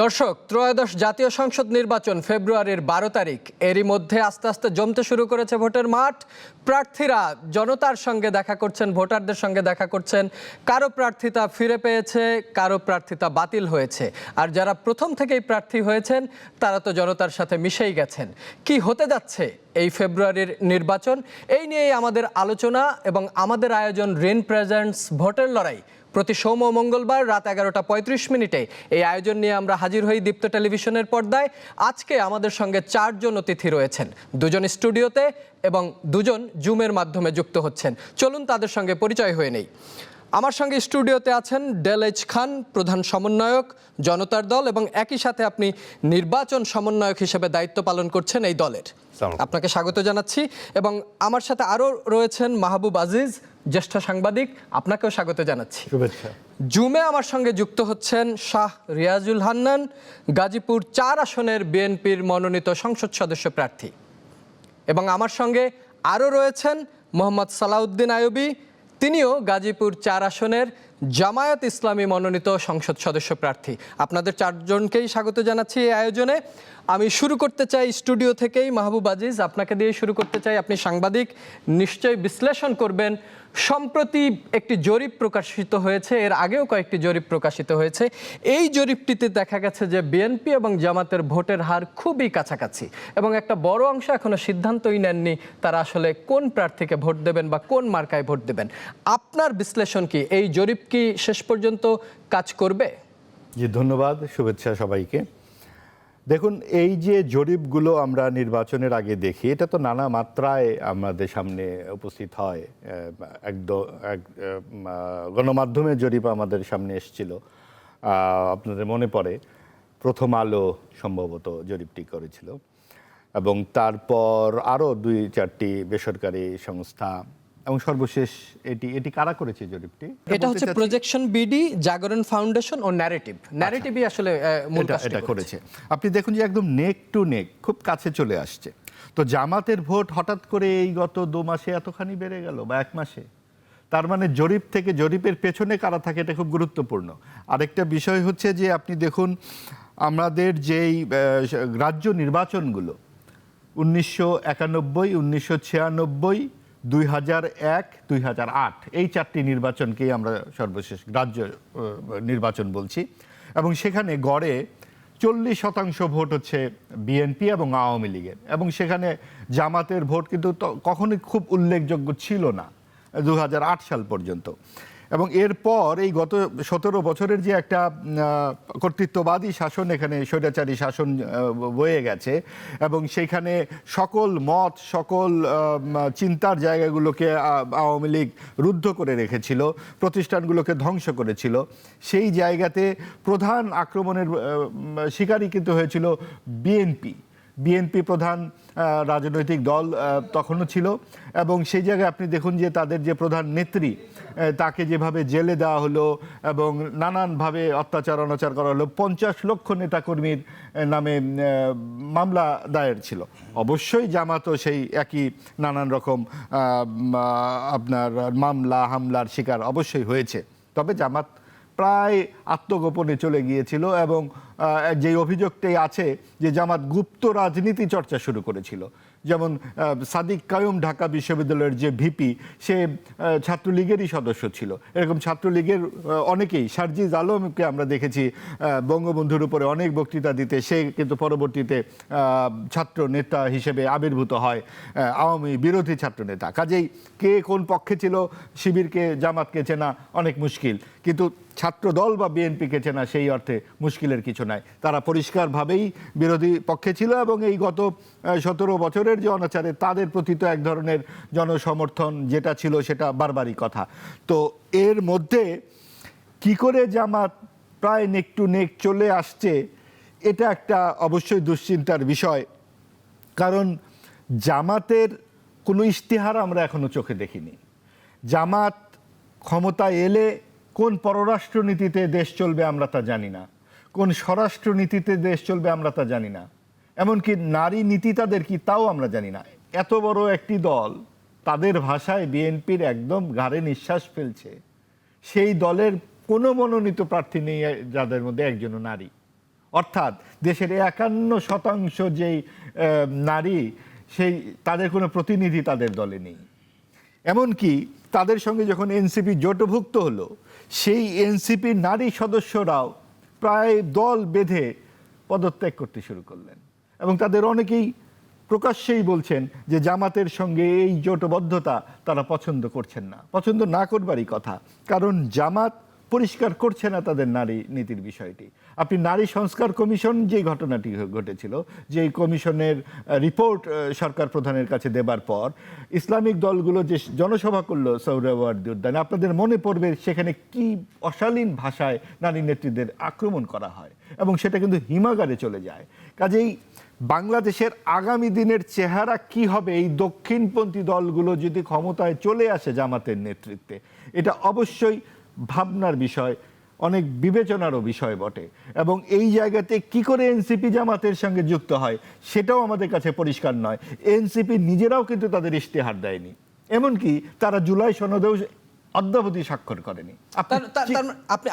দর্শক, ত্রয়োদশ জাতীয় সংসদ নির্বাচন ফেব্রুয়ারির 12 তারিখ। এরই মধ্যে আস্তে আস্তে জমতে শুরু করেছে ভোটের মাঠ। প্রার্থীরা জনতার সঙ্গে দেখা করছেন, ভোটারদের সঙ্গে দেখা করছেন। কারো প্রার্থিতা ফিরে পেয়েছে, কারো প্রার্থিতা বাতিল হয়েছে। আর যারা প্রথম থেকেই প্রার্থী হয়েছেন তারা তো জনতার সাথে মিশেই গেছেন। কি হতে যাচ্ছে এই ফেব্রুয়ারির নির্বাচন, এই নিয়েই আমাদের আলোচনা এবং আমাদের আয়োজন রিন প্রেজেন্টস ভোটের লড়াই। প্রতি সোম ও মঙ্গলবার রাত 11টা 35 এই আয়োজন নিয়ে আমরা হাজির হই দীপ্ত টেলিভিশনের পর্দায়। আজকে আমাদের সঙ্গে 4 জন অতিথি রয়েছেন, 2 জন স্টুডিওতে এবং 2 জন জুমের মাধ্যমে যুক্ত হচ্ছেন। চলুন তাদের সঙ্গে পরিচয় হয়ে নেই। আমার সঙ্গে স্টুডিওতে আছেন ডেল এইচ খান, প্রধান সমন্বয়ক জনতার দল, এবং একই সাথে আপনি নির্বাচন সমন্বয়ক হিসেবে দায়িত্ব পালন করছেন এই দলের। আপনাকে স্বাগত জানাচ্ছি। এবং আমার সাথে আরও রয়েছেন মাহবুব আজিজ, জ্যেষ্ঠ সাংবাদিক, আপনাকেও স্বাগত জানাচ্ছি। শুভেচ্ছা। জুমে আমার সঙ্গে যুক্ত হচ্ছেন শাহ রিয়াজুল হান্নান, গাজীপুর 4 আসনের বিএনপির মনোনীত সংসদ সদস্য প্রার্থী। এবং আমার সঙ্গে আরও রয়েছেন মোহাম্মদ সালাউদ্দিন আইয়ুবী, তিনিও গাজীপুর 4 আসনের জামায়াত ইসলামী মনোনীত সংসদ সদস্য প্রার্থী। আপনাদের 4 জনকেই স্বাগত জানাচ্ছি এই আয়োজনে। আমি শুরু করতে চাই স্টুডিও থেকেই। মাহবুব আজিজ, আপনাকে দিয়ে শুরু করতে চাই। আপনি সাংবাদিক, নিশ্চয়ই বিশ্লেষণ করবেন। সম্প্রতি একটি জরিপ প্রকাশিত হয়েছে, এর আগেও কয়েকটি জরিপ প্রকাশিত হয়েছে। এই জরিপটিতে দেখা গেছে যে বিএনপি এবং জামাতের ভোটের হার খুবই কাছাকাছি, এবং একটা বড় অংশ এখনো সিদ্ধান্তই নেননি তারা আসলে কোন প্রার্থীকে ভোট দেবেন বা কোন মার্কায় ভোট দেবেন। আপনার বিশ্লেষণ কি? এই জরিপ কি শেষ পর্যন্ত কাজ করবে? জি, ধন্যবাদ। শুভেচ্ছা সবাইকে। দেখুন, এই যে জরিপগুলো আমরা নির্বাচনের আগে দেখি, এটা তো নানা মাত্রায় আমাদের সামনে উপস্থিত হয়। গণমাধ্যমের জরিপ আমাদের সামনে এসেছিল, আপনাদের মনে পড়ে, প্রথম আলো সম্ভবত জরিপটি করেছিল, এবং তারপর আরও 2-4টি বেসরকারি সংস্থা, এবং সর্বশেষ এটি কারা করেছে জরিপটি? এটা হচ্ছে প্রজেকশন বিডি, জাগরণ ফাউন্ডেশন ও ন্যারেটিভই আসলে মূল কাজটা করেছে। আপনি দেখুন যে একদম নেক টু নেক, খুব কাছে চলে আসছে। তো জামাতের ভোট হঠাৎ করে এই গত 2 মাসে এতখানি বেড়ে গেল, বা 1 মাসে। তার মানে জরিপ থেকে, জরিপের পেছনে কারা থাকে এটা খুব গুরুত্বপূর্ণ। আরেকটা বিষয় হচ্ছে যে আপনি দেখুন আমাদের যেই রাজ্য নির্বাচনগুলো 1991, 1996, 2001, 2008, এই 4টি নির্বাচনকেই আমরা সর্বশেষ রাজ্য নির্বাচন বলছি, এবং সেখানে গড়ে 40% ভোট হচ্ছে বিএনপি এবং আওয়ামী লীগের, এবং সেখানে জামাতের ভোট কিন্তু কখনোই খুব উল্লেখযোগ্য ছিল না 2008 সাল পর্যন্ত। এবং এরপর এই গত 17 বছরের যে একটা কর্তৃত্ববাদী শাসন, এখানে স্বৈরাচারী শাসন বয়ে গেছে, এবং সেইখানে সকল মত, সকল চিন্তার জায়গাগুলোকে আওয়ামী লীগ রুদ্ধ করে রেখেছিল, প্রতিষ্ঠানগুলোকে ধ্বংস করেছিল। সেই জায়গাতে প্রধান আক্রমণের শিকারই কিন্তু হয়েছিল বিএনপি প্রধান রাজনৈতিক দল তখনও ছিল। এবং সেই জায়গায় আপনি দেখুন যে তাদের যে প্রধান নেত্রী, তাকে যেভাবে জেলে দেওয়া হলো এবং নানানভাবে অত্যাচার অনাচার করা হলো। 50 লক্ষ নেতাকর্মীর নামে মামলা দায়ের ছিল। অবশ্যই জামাতও সেই একই নানান রকম আপনার মামলা হামলার শিকার অবশ্যই হয়েছে। তবে জামাত প্রায় আত্মগোপনে চলে গিয়েছিল, এবং যে অভিযোগটাই আছে যে জামাত গুপ্ত রাজনীতি চর্চা শুরু করেছিল। যেমন সাদিক কায়ুম ঢাকা বিশ্ববিদ্যালয়ের যে ভিপি, সে ছাত্রলীগেরই সদস্য ছিল। এরকম ছাত্রলীগের অনেকেই, সার্জিজ আলমকে আমরা দেখেছি বঙ্গবন্ধুর উপরে অনেক বক্তৃতা দিতে, সে কিন্তু পরবর্তীতে ছাত্র নেতা হিসেবে আবির্ভূত হয়, আওয়ামী বিরোধী ছাত্র নেতা। কাজেই কে কোন পক্ষে ছিল, শিবিরকে জামাতকে চেনা অনেক মুশকিল, কিন্তু ছাত্র দল বা বিএনপিকে চেনা সেই অর্থে মুশকিলের কিছু নাই। তারা পরিষ্কারভাবেই বিরোধী পক্ষে ছিল, এবং এই গত 17 বছরের যে অনাচারে তাদের প্রতি তো এক ধরনের জনসমর্থন যেটা ছিল সেটা বারবারই কথা। তো এর মধ্যে কি করে জামাত প্রায় নেক টু নেক চলে আসছে, এটা একটা অবশ্যই দুশ্চিন্তার বিষয়। কারণ জামাতের কোনো ইশতেহার আমরা এখনো চোখে দেখিনি। জামাত ক্ষমতায় এলে কোন পররাষ্ট্রনীতিতে দেশ চলবে আমরা তা জানি না, কোন স্বরাষ্ট্রনীতিতে দেশ চলবে আমরা তা জানি না, এমনকি নারী নীতি তাদের কি তাও আমরা জানি না। এত বড় একটি দল, তাদের ভাষায় বিএনপির একদম ঘাড়ে নিঃশ্বাস ফেলছে, সেই দলের কোনো মনোনীত প্রার্থী নেই যাদের মধ্যে একজনও নারী। অর্থাৎ দেশের 51% যেই নারী, সেই তাদের কোনো প্রতিনিধি তাদের দলে নেই। এমনকি তাদের সঙ্গে যখন এনসিপি জোটভুক্ত হলো, সেই এনসিপির নারী সদস্যরাও প্রায় দল বেঁধে পদত্যাগ করতে শুরু করলেন, এবং তাদের অনেকেই প্রকাশ্যেই বলছেন যে জামাতের সঙ্গে এই জোটবদ্ধতা তারা পছন্দ করছেন না। পছন্দ না করবারই কথা, কারণ জামাত পরিষ্কার করছে না তাদের নারী নীতির বিষয়টি। আপনি নারী সংস্কার কমিশন, যে ঘটনাটি ঘটেছিল, যে কমিশনের রিপোর্ট সরকার প্রধানের কাছে দেবার পর ইসলামিক দলগুলো যে জনসভা করলো সোহরাওয়ার্দী উদ্যানে, আপনাদের মনে পড়বে সেখানে কি অশালীন ভাষায় নারী নেত্রীদের আক্রমণ করা হয়, এবং সেটা কিন্তু হিমাগারে চলে যায়। কাজেই বাংলাদেশের আগামী দিনের চেহারা কি হবে এই দক্ষিণপন্থী দলগুলো যদি ক্ষমতায় চলে আসে জামাতের নেতৃত্বে, এটা অবশ্যই ভাবনার বিষয়, অনেক বিবেচনারও বিষয় বটে। এবং এই জায়গাতে কি করে এনসিপি জামাতের সঙ্গে যুক্ত হয় সেটাও আমাদের কাছে পরিষ্কার নয়। এনসিপি নিজেরাও কিন্তু তাদের ইশতেহার দেয়নি, এমনকি তারা জুলাই সনদেও অদ্যাবধি স্বাক্ষর করেনি।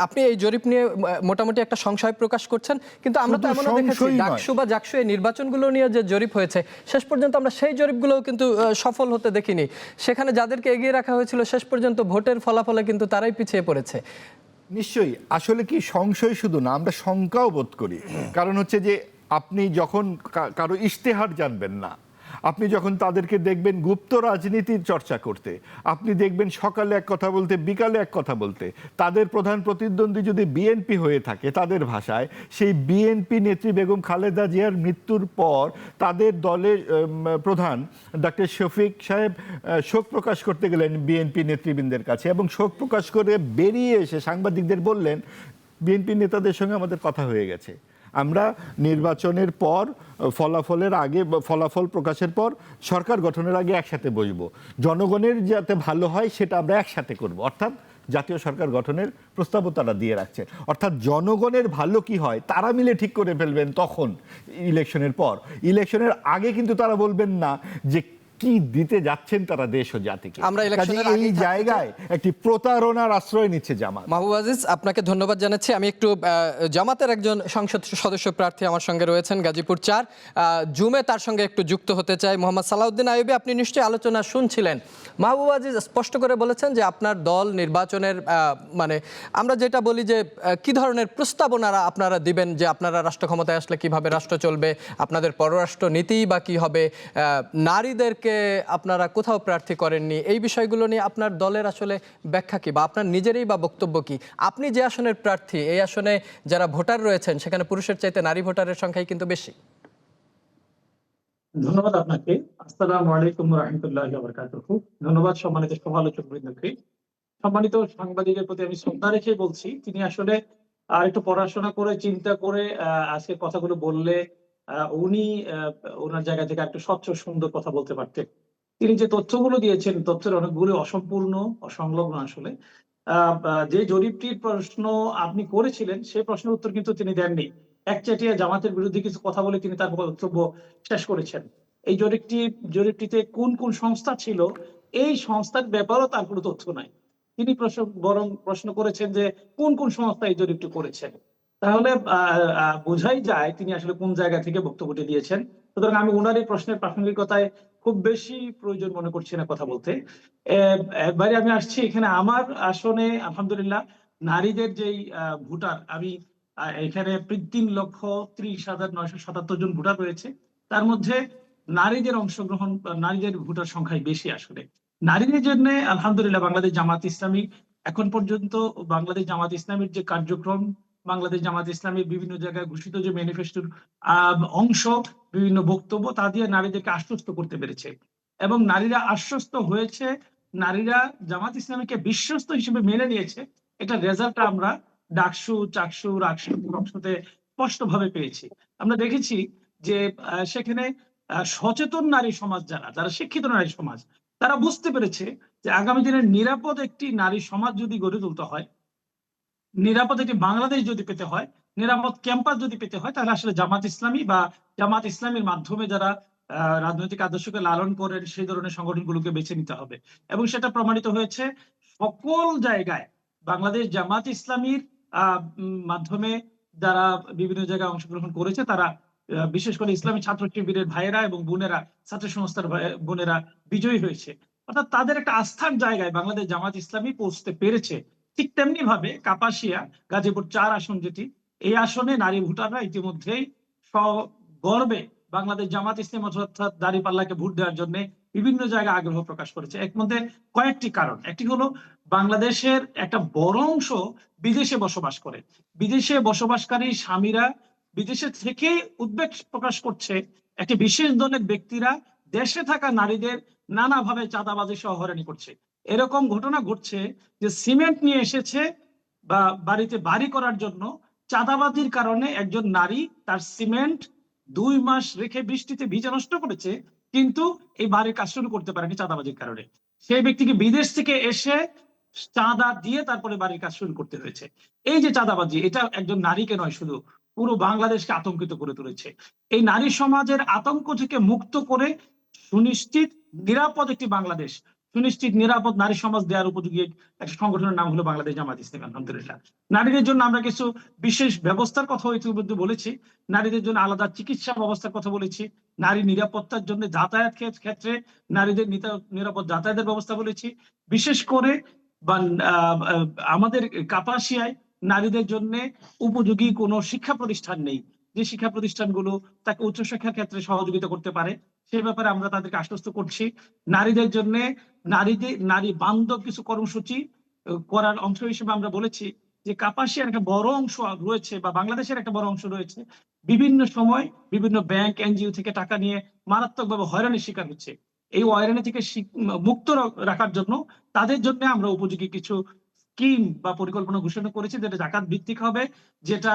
আপনি এই জরিপ নিয়ে মোটামুটি একটা সংশয় প্রকাশ করছেন, কিন্তু আমরা তো এমন দেখেছি ডাকসু বা জাকসু এই নির্বাচনগুলো নিয়ে যে জরিপ হয়েছে, শেষ পর্যন্ত আমরা সেই জরিপগুলোও কিন্তু সফল হতে দেখিনি। সেখানে যাদেরকে এগিয়ে রাখা হয়েছিল শেষ পর্যন্ত ভোটের ফলাফলে কিন্তু তারাই পিছিয়ে পড়েছে। নিশ্চয়ই, আসলে কি সংশয় শুধু না, আমরা শঙ্কাও বোধ করি। কারণ হচ্ছে যে আপনি যখন কারো ইশতেহার জানবেন না, আপনি যখন তাদেরকে দেখবেন গুপ্ত রাজনীতির চর্চা করতে, আপনি দেখবেন সকালে এক কথা বলতে বিকালে এক কথা বলতে, তাদের প্রধান প্রতিদ্বন্দ্বী যদি বিএনপি হয়ে থাকে তাদের ভাষায়, সেই বিএনপি নেত্রী বেগম খালেদা জিয়ার মৃত্যুর পর তাদের দলের প্রধান ডক্টর শফিক সাহেব শোক প্রকাশ করতে গেলেন বিএনপি নেতৃবৃন্দের কাছে, এবং শোক প্রকাশ করে বেরিয়ে এসে সাংবাদিকদের বললেন বিএনপি নেতাদের সঙ্গে আমাদের কথা হয়ে গেছে, আমরা নির্বাচনের পর ফলাফলের আগে, ফলাফল প্রকাশের পর সরকার গঠনের আগে একসাথে বসবো, জনগণের যাতে ভালো হয় সেটা আমরা একসাথে করব। অর্থাৎ জাতীয় সরকার গঠনের প্রস্তাবও তারা দিয়ে রাখছে। অর্থাৎ জনগণের ভালো কি হয় তারা মিলে ঠিক করে ফেলবেন তখন ইলেকশনের পর। ইলেকশনের আগে কিন্তু তারা বলবেন না যে কি দিতে যাচ্ছেন তারা দেশ ও জাতিকে। আমরা ইলেকশনের এই জায়গায় একটি প্রতারণার আশ্রয় নিচ্ছে জামাত। মাহবুব আজিজ, আপনাকে ধন্যবাদ জানাচ্ছি। আমি একটু জামাতের একজন সংসদ সদস্য প্রার্থী আমার সঙ্গে রয়েছেন গাজীপুর ৪ জুমে, তার সঙ্গে একটু যুক্ত হতে চাই। মোহাম্মদ সালাউদ্দিন আইয়ুবী, আপনি নিশ্চয়ই আলোচনা শুনছিলেন। মাহবুব আজিজ স্পষ্ট করে বলেছেন যে আপনার দল নির্বাচনের মানে আমরা যেটা বলি যে কি ধরনের প্রস্তাবনারা আপনারা দিবেন, যে আপনারা রাষ্ট্র ক্ষমতায় আসলে কিভাবে রাষ্ট্র চলবে, আপনাদের পররাষ্ট্র নীতি বা কি হবে, নারীদেরকে আপনারা কোথাও প্রার্থী করেননি, এই বিষয়গুলো নিয়ে আপনার দলের আসলে ব্যাখ্যা কি, বা আপনার নিজেরই বা বক্তব্য কি? আপনি যে আসনের প্রার্থী, এই আসনে যারা ভোটার রয়েছেন সেখানে পুরুষের চাইতে নারী ভোটারের সংখ্যাই কিন্তু বেশি। ধন্যবাদ আপনাকে। আসসালামু আলাইকুম ওয়া রাহমাতুল্লাহি ওয়া বারাকাতুহু। ধন্যবাদ সম্মানিত সমালোচক বৃন্দকে। সম্মানিত সাংবাদিকের প্রতি আমি শ্রদ্ধা রেখে বলছি, তিনি আসলে একটু পড়াশোনা করে চিন্তা করে আজকে কথাগুলো বললে উনি ওনার জায়গা থেকে একটু স্বচ্ছ সুন্দর কথা বলতে পারতেন। তিনি যে তথ্যগুলো দিয়েছেন, তথ্যের অনেকগুলো অসম্পূর্ণ, অসংলগ্ন আসলে। যে জরিপটির প্রশ্ন আপনি করেছিলেন সেই প্রশ্নের উত্তর কিন্তু তিনি দেননি। একচেটিয়া জামাতের বিরুদ্ধে কিছু কথা বলে তিনি তার বক্তব্য শেষ করেছেন। এই জরিপটিতে কোন কোন সংস্থা ছিল, এই সংস্থার ব্যাপারেও তার কোনো তথ্য নাই। তিনি বরং প্রশ্ন করেছেন যে কোন কোন সংস্থা এই জরিপটি করেছেন। তাহলে বোঝাই যায় তিনি আসলে কোন জায়গা থেকে বক্তব্যটি দিয়েছেন। সুতরাং আমি ওনার এই প্রশ্নের প্রাসঙ্গিকতায় খুব বেশি প্রয়োজন মনে করছি না কথা বলতে। একবারে আমি আসছি এখানে আমার আসনে আলহামদুলিল্লাহ নারীদের যেই ভোটার, আমি এখানে ৩,৩০,৯৭৭ জন ভোটার রয়েছে। তার মধ্যে নারীদের অংশগ্রহণ, নারীদের ভোটার সংখ্যাই বেশি আসলে। নারীদের জন্য আলহামদুলিল্লাহ বাংলাদেশ জামাত ইসলামী এখন পর্যন্ত, বাংলাদেশ জামাত ইসলামীর যে কার্যক্রম, বাংলাদেশ জামাত ইসলামীর বিভিন্ন জায়গায় ঘোষিত যে ম্যানিফেস্টোর অংশ, বিভিন্ন বক্তব্য, তা দিয়ে নারীদেরকে আশ্বস্ত করতে পেরেছে, এবং নারীরা আশ্বস্ত হয়েছে, নারীরা জামাত ইসলামীকে বিশ্বস্ত হিসেবে মেনে নিয়েছে। এটা রেজাল্ট আমরা ডাকসু, চাকসু, রাকসুতে স্পষ্ট ভাবে পেয়েছি। আমরা দেখেছি যে সেখানে সচেতন নারী সমাজ, যারা শিক্ষিত নারী সমাজ, তারা বুঝতে পেরেছে যে আগামী দিনের নিরাপদ একটি নারী সমাজ যদি গড়ে তুলতে হয়, নিরাপদ একটি বাংলাদেশ যদি পেতে হয়, নিরাপদ ক্যাম্পাস যদি পেতে হয়, তাহলে আসলে জামাত ইসলামী বা জামাত ইসলামীর মাধ্যমে যারা রাজনৈতিক আদর্শকে লালন করেন সেই ধরনের সংগঠনগুলোকে বেছে নিতে হবে। এবং সেটা প্রমাণিত হয়েছে সকল জায়গায়। বাংলাদেশ জামাত ইসলামীর মাধ্যমে যারা বিভিন্ন জায়গায় অংশগ্রহণ করেছে তারা বিশেষ করে ইসলামী ছাত্র শিবিরের ভাইয়েরা এবং বোনেরা, ছাত্র সংস্থার বোনেরা বিজয়ী হয়েছে। অর্থাৎ তাদের একটা আস্থার জায়গায় বাংলাদেশ জামাত ইসলামী পৌঁছতে পেরেছে। ঠিক তেমনি ভাবে কাপাসিয়া গাজীপুর 4 আসন যেটি, এই আসনে নারী ভোটাররা ইতিমধ্যেই গর্বে বাংলাদেশ জামাত ইসলামী অর্থাৎ দাঁড়িপাল্লাকে ভোট দেওয়ার জন্য বিভিন্ন জায়গায় আগ্রহ প্রকাশ করেছে। এর মধ্যে কয়েকটি কারণ। একটি হলো বাংলাদেশের একটা বড় অংশ বিদেশে বসবাস করে। বিদেশে বসবাসকারী স্বামীরা বিদেশে থেকে উদ্বেগ প্রকাশ করছে একটি বিশেষ দলের ব্যক্তিরা দেশে থাকা নারীদের নানাভাবে চাঁদাবাজি সহ হয়রানি করছে। এরকম ঘটনা ঘটছে যে সিমেন্ট নিয়ে এসেছে বা বাড়িতে বাড়ি করার জন্য, চাঁদাবাজির কারণে একজন নারী তার সিমেন্ট 2 মাস রেখে বৃষ্টিতে ভিজে নষ্ট করেছে, কিন্তু এই বাড়ির কাজ শুরু করতে পারেনি চাঁদাবাজির কারণে। সেই ব্যক্তিকে বিদেশ থেকে এসে চাঁদা দিয়ে তারপরে বাড়ির কাজ শুরু করতে হয়েছে। এই যে চাঁদাবাজি, এটা একজন নারীকে নয়, শুধু পুরো বাংলাদেশকে আতঙ্কিত করে তুলেছে। এই নারী সমাজের আতঙ্ক থেকে মুক্ত করে সুনিশ্চিত নিরাপদ একটি বাংলাদেশ, সুনিশ্চিত নিরাপদ নারী সমাজ দেওয়ার উপযোগী একটা সংগঠনের নাম হলো বাংলাদেশ জামাত ইসলামী। আলহামদুলিল্লাহ, নারীদের জন্য আমরা কিছু বিশেষ ব্যবস্থার কথা ইতিমধ্যে বলেছি। নারীদের জন্য আলাদা চিকিৎসা ব্যবস্থার কথা বলেছি। নারী নিরাপত্তার জন্য যাতায়াত ক্ষেত্রে নারীদের নিরাপদ যাতায়াতের ব্যবস্থা বলেছি। বিশেষ করে বা আমাদের কাপাসিয়ায় নারীদের জন্য উপযোগী কোনো শিক্ষা প্রতিষ্ঠান নেই, যে শিক্ষা প্রতিষ্ঠানগুলো তাকে উচ্চশিক্ষার ক্ষেত্রে সহযোগিতা করতে পারে। সে ব্যাপারে আমরা তাদেরকে আশ্বস্ত করছি। নারীদের জন্য নারী বান্ধব কিছু কর্মসূচি করার অংশ হিসেবে আমরা বলেছি যে কাপাসিয়ার একটা বড় অংশ রয়েছে বা বাংলাদেশের একটা বড় অংশ রয়েছে বিভিন্ন সময় বিভিন্ন ব্যাংক এনজিও থেকে টাকা নিয়ে মারাত্মকভাবে হয়রানির শিকার হচ্ছে। এই হয়রানি থেকে মুক্ত রাখার জন্য তাদের জন্য আমরা উপযোগী কিছু স্কিম বা পরিকল্পনা ঘোষণা করেছি, যেটা জাকাত ভিত্তিক হবে, যেটা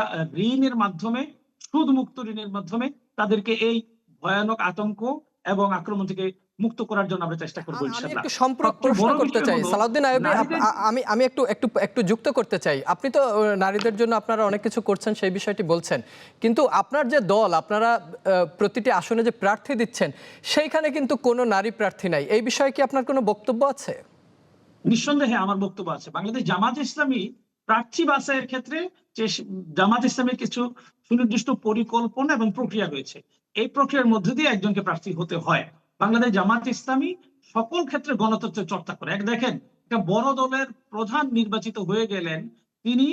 ঋণের মাধ্যমে, সুদ মুক্ত ঋণের মাধ্যমে তাদেরকে এই ভয়ানক আতঙ্ক এবং আক্রমণ থেকে মুক্ত করার জন্য আমরা চেষ্টা করবো আমি ইনশাআল্লাহ। একটু সম্পূরক প্রশ্ন করতে চাই সালাউদ্দিন আইয়ুবী, আমি একটু একটু একটু যুক্ত করতে চাই। আপনি তো নারীদের জন্য আপনারা অনেক কিছু করছেন, সেই বিষয়টি বলছেন, কিন্তু আপনার যে দল, আপনারা প্রতিটি আসনে যে প্রার্থী দিচ্ছেন সেইখানে কিন্তু কোনো নারী প্রার্থী নাই। এই বিষয়ে কি আপনার কোনো বক্তব্য আছে? নিঃসন্দেহে আমার বক্তব্য আছে। বাংলাদেশ জামাত ইসলামী প্রার্থী বাছাইয়ের ক্ষেত্রে যে জামাত ইসলামের কিছু সুনির্দিষ্ট পরিকল্পনা এবং প্রক্রিয়া রয়েছে, এই প্রক্রিয়ার মধ্যে দিয়ে একজনকে প্রার্থী হতে হয়। বাংলাদেশ জামাত ইসলামী সকল ক্ষেত্রে গণতন্ত্রের চর্চা করে। দেখেন, একটা বড় দলের প্রধান নির্বাচিত হয়ে গেলেন, তিনি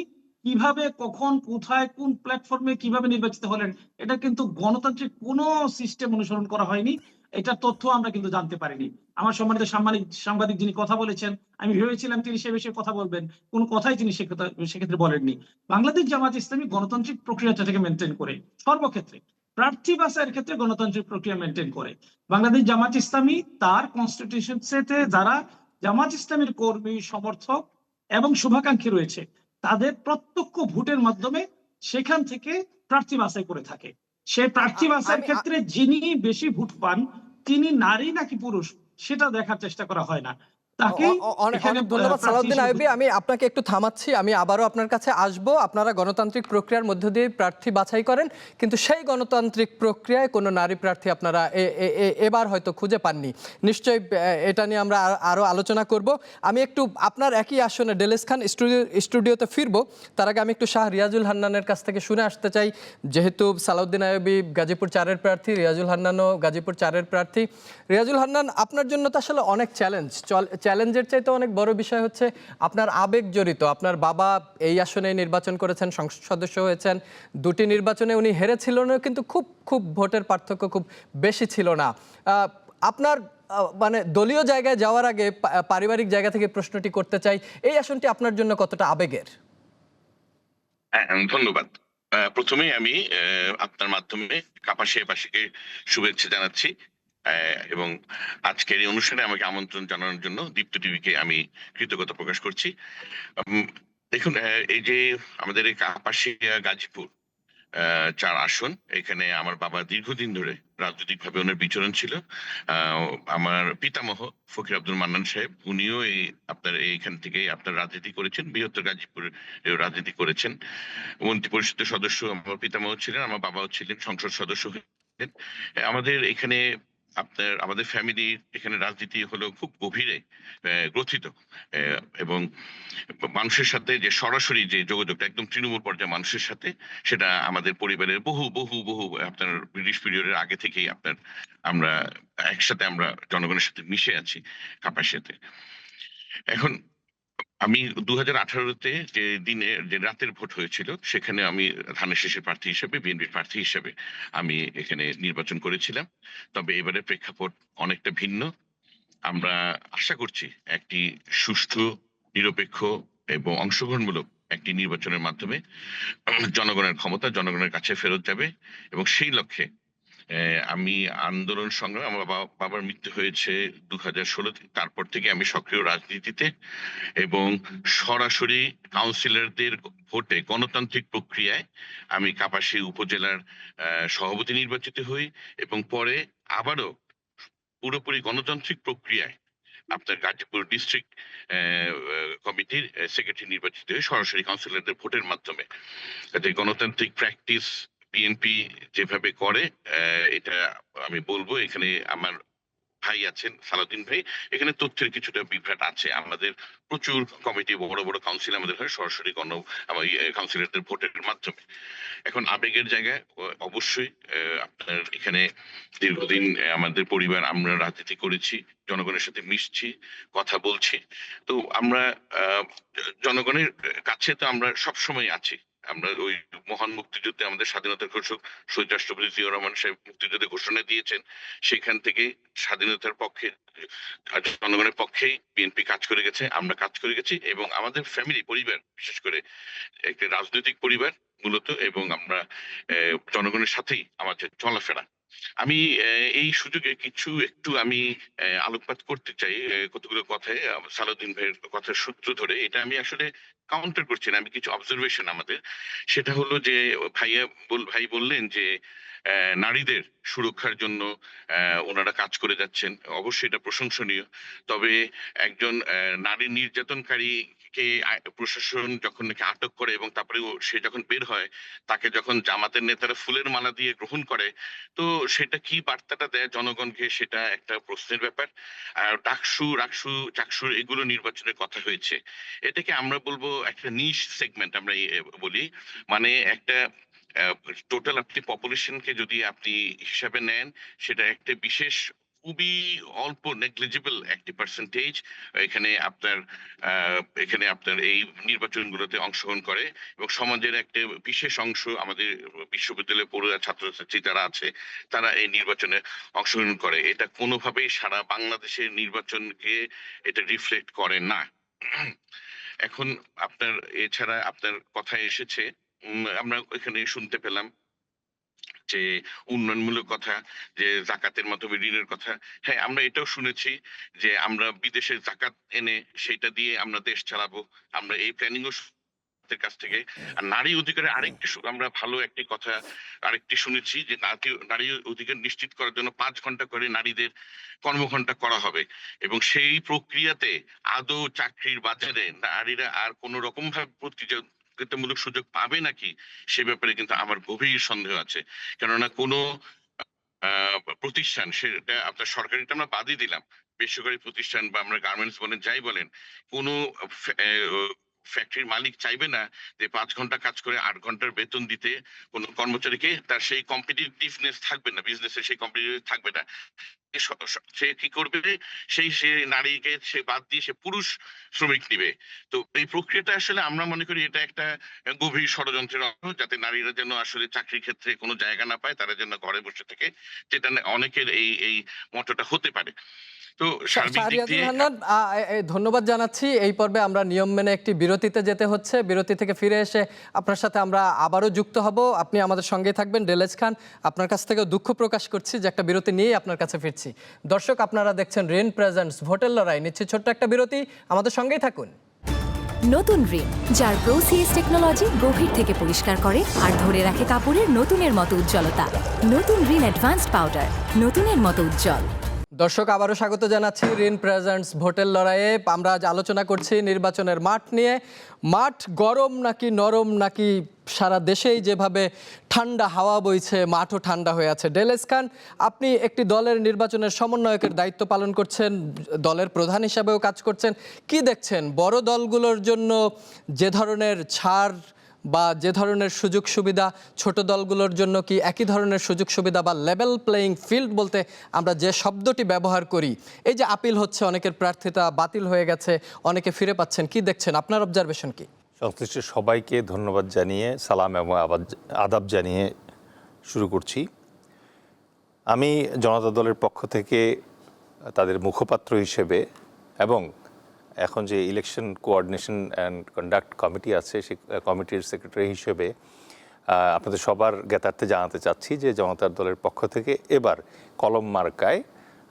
কিভাবে, কখন, কোথায়, কোন প্ল্যাটফর্মে কিভাবে নির্বাচিত হলেন, এটা কিন্তু গণতান্ত্রিক কোনো সিস্টেম অনুসরণ করা হয়নি। এটা তথ্য আমরা কিন্তু জানতে পারিনি। আমার সম্মানিত সাংবাদিক যিনি কথা বলেছেন, আমি ভেবেছিলাম তিনি সে বিষয়ে কথা বলবেন, কোন কথাই তিনি সেক্ষেত্রে বলেননি। বাংলাদেশ জামাত ইসলামী গণতান্ত্রিক প্রক্রিয়াটাকে মেনটেন করে সর্বক্ষেত্রে, প্রার্থী বাছাইয়ের ক্ষেত্রে গণতান্ত্রিক প্রক্রিয়া মেনটেন করে। বাংলাদেশ জামাত ইসলামী তার কনস্টিটিউশনসিতে যারা জামাত ইসলামীর কর্মী, সমর্থক এবং শুভাকাঙ্ক্ষী রয়েছে, তাদের প্রত্যক্ষ ভোটের মাধ্যমে সেখান থেকে প্রার্থী বাছাই করে থাকে। সেই প্রার্থী বাছাইয়ের ক্ষেত্রে যিনি বেশি ভোট পান, তিনি নারী নাকি পুরুষ, সেটা দেখার চেষ্টা করা হয় না। অনেক ধন্যবাদ সালাউদ্দিন আইয়ুবী, আমি আপনাকে একটু থামাচ্ছি। আমি আবারও আপনার কাছে আসব। আপনারা গণতান্ত্রিক প্রক্রিয়ার মধ্য দিয়ে প্রার্থী বাছাই করেন, কিন্তু সেই গণতান্ত্রিক প্রক্রিয়ায় কোনো নারী প্রার্থী আপনারা এবার হয়তো খুঁজে পাননি। নিশ্চয়ই এটা নিয়ে আমরা আরও আলোচনা করব। আমি একটু আপনার একই আসনে ডেলেস খান স্টুডিওতে ফিরবো। তার আগে আমি একটু শাহ রিয়াজুল হান্নানের কাছ থেকে শুনে আসতে চাই, যেহেতু সালাউদ্দিন আইয়ুবী গাজীপুর 4-এর প্রার্থী, রিয়াজুল হান্নানও গাজীপুর 4-এর প্রার্থী। রিয়াজুল হান্নান, আপনার জন্য তো আসলে অনেক চ্যালেঞ্জের চাইতে অনেক বড় বিষয় হচ্ছে আপনার আবেগ জড়িত। আপনার বাবা এই আসনে নির্বাচন করেছেন, সংসদ সদস্য হয়েছেন, 2টি নির্বাচনে উনি হেরেছিলেন, কিন্তু খুব ভোটের পার্থক্য খুব বেশি ছিল না। আপনার মানে দলীয় জায়গায় যাওয়ার আগে পারিবারিক জায়গা থেকে প্রশ্নটি করতে চাই, এই আসনটি আপনার জন্য কতটা আবেগের? ধন্যবাদ। প্রথমেই আমি আপনার মাধ্যমে কাপাসিয়াবাসীকে শুভেচ্ছা জানাচ্ছি এবং আজকের এই অনুষ্ঠানে আমাকে আমন্ত্রণ জানানোর জন্য দীপ্ত টিভিকে আমি কৃতজ্ঞতা প্রকাশ করছি। দেখুন, এই যে আমাদের এই কাপাসিয়া গাজীপুর 4 আসন, এখানে আমার বাবা দীর্ঘদিন ধরে রাজনৈতিকভাবে ওনার বিচরণ ছিল। আমার পিতামহ ফকির আব্দুল মান্নান সাহেব, উনিও আপনার এইখান থেকে আপনার রাজনীতি করেছেন, বৃহত্তর গাজীপুরে রাজনীতি করেছেন। মন্ত্রী পরিষদের সদস্য আমার পিতামহ ছিলেন, আমার বাবাও ছিলেন, সংসদ সদস্য হয়েছেন। আমাদের এখানে আপনার আমাদের ফ্যামিলি এখানে রাজনীতি হলো খুব গভীরে গ্রথিত, এবং মানুষের সাথে যে সরাসরি যে যোগাযোগটা একদম তৃণমূল পর্যায়ে মানুষের সাথে, সেটা আমাদের পরিবারের বহু বহু বহু আপনার ব্রিটিশ পিরিয়ডের আগে থেকেই আপনার আমরা একসাথে আমরা জনগণের সাথে মিশে আছি কাপাসিয়াতে। এখন আমি 2018-তে যে দিনে যে রাতের ভোট হয়েছিল, সেখানে আমি ধানের শীষের প্রার্থী হিসেবে, বিএনপির প্রার্থী হিসেবে আমি এখানে নির্বাচন করেছিলাম। তবে এবারে প্রেক্ষাপট অনেকটা ভিন্ন। আমরা আশা করছি একটি সুষ্ঠু, নিরপেক্ষ এবং অংশগ্রহণমূলক একটি নির্বাচনের মাধ্যমে জনগণের ক্ষমতা জনগণের কাছে ফেরত যাবে, এবং সেই লক্ষ্যে আমি আন্দোলন সংগ্রাম, আমার বাবার মৃত্যু হয়েছে 2016-তে, তারপর থেকে আমি সক্রিয় রাজনীতিতে এবং সরাসরি কাউন্সিলরদের ভোটে গণতান্ত্রিক প্রক্রিয়ায় আমি কাপাসিয়া উপজেলার সভাপতি নির্বাচিত হই, এবং পরে আবারও পুরোপুরি গণতান্ত্রিক প্রক্রিয়ায় আপনার গাজীপুর ডিস্ট্রিক্ট কমিটির সেক্রেটারি নির্বাচিত হয়ে সরাসরি কাউন্সিলরদের ভোটের মাধ্যমে। কাজে গণতান্ত্রিক প্র্যাকটিস বিএনপি যেভাবে করে, এটা আমি বলবো, এখানে আমার ভাই আছেন সালাউদ্দিন ভাই, এখানে তথ্যের কিছুটা বিভ্রাট আছে। আমাদের প্রচুর কমিটি, বড় বড় কাউন্সিল আমাদের হয় সরাসরি কাউন্সিলরদের ভোটের মাধ্যমে। এখন আবেগের জায়গায় অবশ্যই আপনার এখানে দীর্ঘদিন আমাদের পরিবার, আমরা রাজনীতি করেছি, জনগণের সাথে মিশছি, কথা বলছি। তো আমরা জনগণের কাছে তো আমরা সবসময় আছি। আমরা ওই মহান মুক্তিযুদ্ধে আমাদের স্বাধীনতার ঘোষক শহীদ রাষ্ট্রপতি জিয়াউর রহমান সাহেব মুক্তিযুদ্ধে ঘোষণা দিয়েছেন, সেখান থেকে স্বাধীনতার পক্ষে, জনগণের পক্ষেই বিএনপি কাজ করে গেছে, আমরা কাজ করে গেছি, এবং আমাদের ফ্যামিলি, পরিবার, বিশেষ করে একটি রাজনৈতিক পরিবার মূলত, এবং আমরা জনগণের সাথেই আমাদের চলাফেরা। আমি এই সুযোগে একটু আমি আলোকপাত করতে চাই কতগুলো কথায়, সালাউদ্দিন ভাইয়ের কথার সূত্র ধরে। এটা আমি আসলে কাউন্টার করছি না, আমি কিছু অবজারভেশন আমাদের। সেটা হলো যে ভাই বললেন যে নারীদের সুরক্ষার জন্য ওনারা কাজ করে যাচ্ছেন, অবশ্যই এটা প্রশংসনীয়। তবে একজন নারী নির্যাতনকারীকে প্রশাসন যখন নাকি আটক করে এবং তারপরে সে যখন বের হয়, তাকে যখন জামাতের নেতারা ফুলের মালা দিয়ে গ্রহণ করে, তো সেটা কি বার্তাটা দেয় জনগণকে, সেটা একটা প্রশ্নের ব্যাপার। আর চাকসুর এগুলো নির্বাচনের কথা হয়েছে, এটাকে আমরা বলবো একটা নিশ সেগমেন্ট আমরা বলি। মানে একটা টোটাল আপনি পপুলেশনকে যদি আপনি হিসাবে নেন, সেটা একটা বিশেষ খুবই অল্প নেগলিজিবল একটি পার্সেন্টেজ এখানে আপনার এই নির্বাচনগুলোতে অংশগ্রহণ করে, এবং সমাজের একটা বিশেষ অংশ, আমাদের বিশ্ববিদ্যালয়ের পড়ুয়া ছাত্রছাত্রী যারা আছে, তারা এই নির্বাচনে অংশগ্রহণ করে। এটা কোনোভাবেই সারা বাংলাদেশের নির্বাচনকে এটা রিফ্লেক্ট করে না। এখন আপনার এছাড়া আপনার কথায় এসেছে, আমরা এখানে শুনতে পেলাম যে উন্নয়নমূলক কথা, যে জাকাতের মাধ্যমে ঋণের কথা। হ্যাঁ, আমরা এটাও শুনেছি যে আমরা বিদেশের জাকাত এনে সেটা দিয়ে আমরা দেশ চালাবো, আমরা এই প্ল্যানিংও কাছ থেকে। আর নারী অধিকারের আমরা ভালো একটি কথা আরেকটি শুনেছি যে নারী অধিকার নিশ্চিত করার জন্য 5 ঘন্টা করে নারীদের কর্মঘণ্টা করা হবে, এবং সেই প্রক্রিয়াতে আদৌ চাকরির বাজারে নারীরা আর কোন রকম ভাবে প্রতিযোগিতামূলক সুযোগ পাবে নাকি, সে ব্যাপারে কিন্তু আমার গভীর সন্দেহ আছে। কেননা কোনো প্রতিষ্ঠান, সেটা আপনার সরকারিটা আমরা বাদই দিলাম, বেসরকারি প্রতিষ্ঠান বা আমরা গার্মেন্টস বলেন, যাই বলেন, কোনো ফ্যাক্টরির মালিক চাইবে না যে 5 ঘন্টা কাজ করে 8 ঘন্টার বেতন দিতে কোন কর্মচারীকে। তার সেই কম্পিটিটিভনেস থাকবে না, বিজনেসের সেই কম্পিটিটিভ থাকবে না। সে কি করবে, সে নারীকে সে বাদ দিয়ে সে পুরুষ শ্রমিক নিবে। তো এই প্রক্রিয়াটা আসলে আমরা মনে করি এটা একটা গভীর ষড়যন্ত্রের অংশ, যাতে নারীরা যেন আসলে চাকরির ক্ষেত্রে কোনো জায়গা না পায়, তারা যেন ঘরে বসে থাকে, যেটা অনেকের এই মতটা হতে পারে। তো সার্বিক দিক দিয়ে ধন্যবাদ জানাচ্ছি। এই পর্বে আমরা নিয়ম মেনে একটি বিরতিতে যেতে হচ্ছে। বিরতি থেকে ফিরে এসে আপনার সাথে আমরা আবারও যুক্ত হব। আপনি আমাদের সঙ্গে থাকবেন। ডেলেজ খান, আপনার কাছ থেকে দুঃখ প্রকাশ করছি যে একটা বিরতি নিয়েই আপনার কাছে ফিরছি। দর্শক, আপনারা দেখছেন রেন প্রেজেন্টস ভোটের লড়াই। নিচ্ছি ছোট্ট একটা বিরতি, আমাদের সঙ্গেই থাকুন। নতুন রিন, যার প্রোসিএস টেকনোলজি গভীর থেকে পরিষ্কার করে আর ধরে রাখে কাপড়ের নতুনের মতো উজ্জ্বলতা। নতুন রিন অ্যাডভান্সড পাউডার, নতুনের মতো উজ্জ্বল। দর্শক আবারও স্বাগত জানাচ্ছি রিন প্রেজেন্টস ভোটের লড়াইয়ে। আমরা আজ আলোচনা করছি নির্বাচনের মাঠ নিয়ে। মাঠ গরম নাকি নরম, নাকি সারা দেশেই যেভাবে ঠান্ডা হাওয়া বইছে মাঠও ঠান্ডা হয়ে আছে। ডেলেস খান, আপনি একটি দলের নির্বাচনের সমন্বয়কের দায়িত্ব পালন করছেন, দলের প্রধান হিসাবেও কাজ করছেন। কি দেখছেন বড় দলগুলোর জন্য যে ধরনের ছাড় বা যে ধরনের সুযোগ সুবিধা, ছোট দলগুলোর জন্য কি একই ধরনের সুযোগ সুবিধা বা লেভেল প্লেয়িং ফিল্ড বলতে আমরা যে শব্দটি ব্যবহার করি, এই যে আপিল হচ্ছে, অনেকের প্রার্থিতা বাতিল হয়ে গেছে, অনেকে ফিরে পাচ্ছেন, কি দেখছেন, আপনার অবজারভেশন কি? সংশ্লিষ্ট সবাইকে ধন্যবাদ জানিয়ে, সালাম এবং আদাব জানিয়ে শুরু করছি। আমি জনতা দলের পক্ষ থেকে তাদের মুখপাত্র হিসেবে এবং এখন যে election coordination and conduct committee আছে সেই কমিটির সেক্রেটারি হিসেবে আপনাদের সবার জ্ঞাতার্থে জানাতে চাচ্ছি যে জনতা দলের পক্ষ থেকে এবার কলম মার্কায়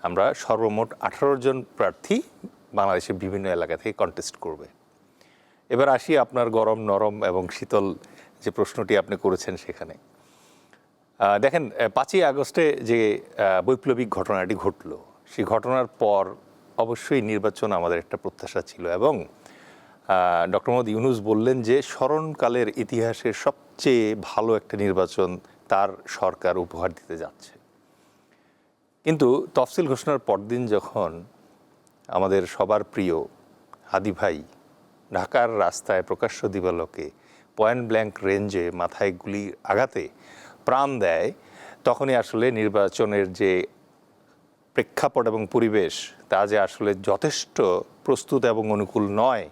আমরা সর্বমোট 18 জন প্রার্থী বাংলাদেশের বিভিন্ন এলাকা থেকে কন্টেস্ট করবে। এবার আসি আপনার গরম নরম এবং শীতল যে প্রশ্নটি আপনি করেছেন সেখানে। দেখেন, 5ই আগস্টে যে বৈপ্লবিক ঘটনাটি ঘটলো, সেই ঘটনার পর অবশ্যই নির্বাচন আমাদের একটা প্রত্যাশা ছিল এবং ডক্টর মোহাম্মদ ইউনূস বললেন যে স্মরণকালের ইতিহাসের সবচেয়ে ভালো একটা নির্বাচন তার সরকার উপহার দিতে যাচ্ছে। কিন্তু তফসিল ঘোষণার পরদিন যখন আমাদের সবার প্রিয় হাদি ভাই ঢাকার রাস্তায় প্রকাশ্য দিবালোকে পয়েন্ট ব্ল্যাঙ্ক রেঞ্জে মাথায় গুলির আঘাতে প্রাণ দেয়, তখনই আসলে নির্বাচনের যে প্রেক্ষাপট এবং পরিবেশ তা যে আসলে যথেষ্ট প্রস্তুত এবং অনুকূল নয়,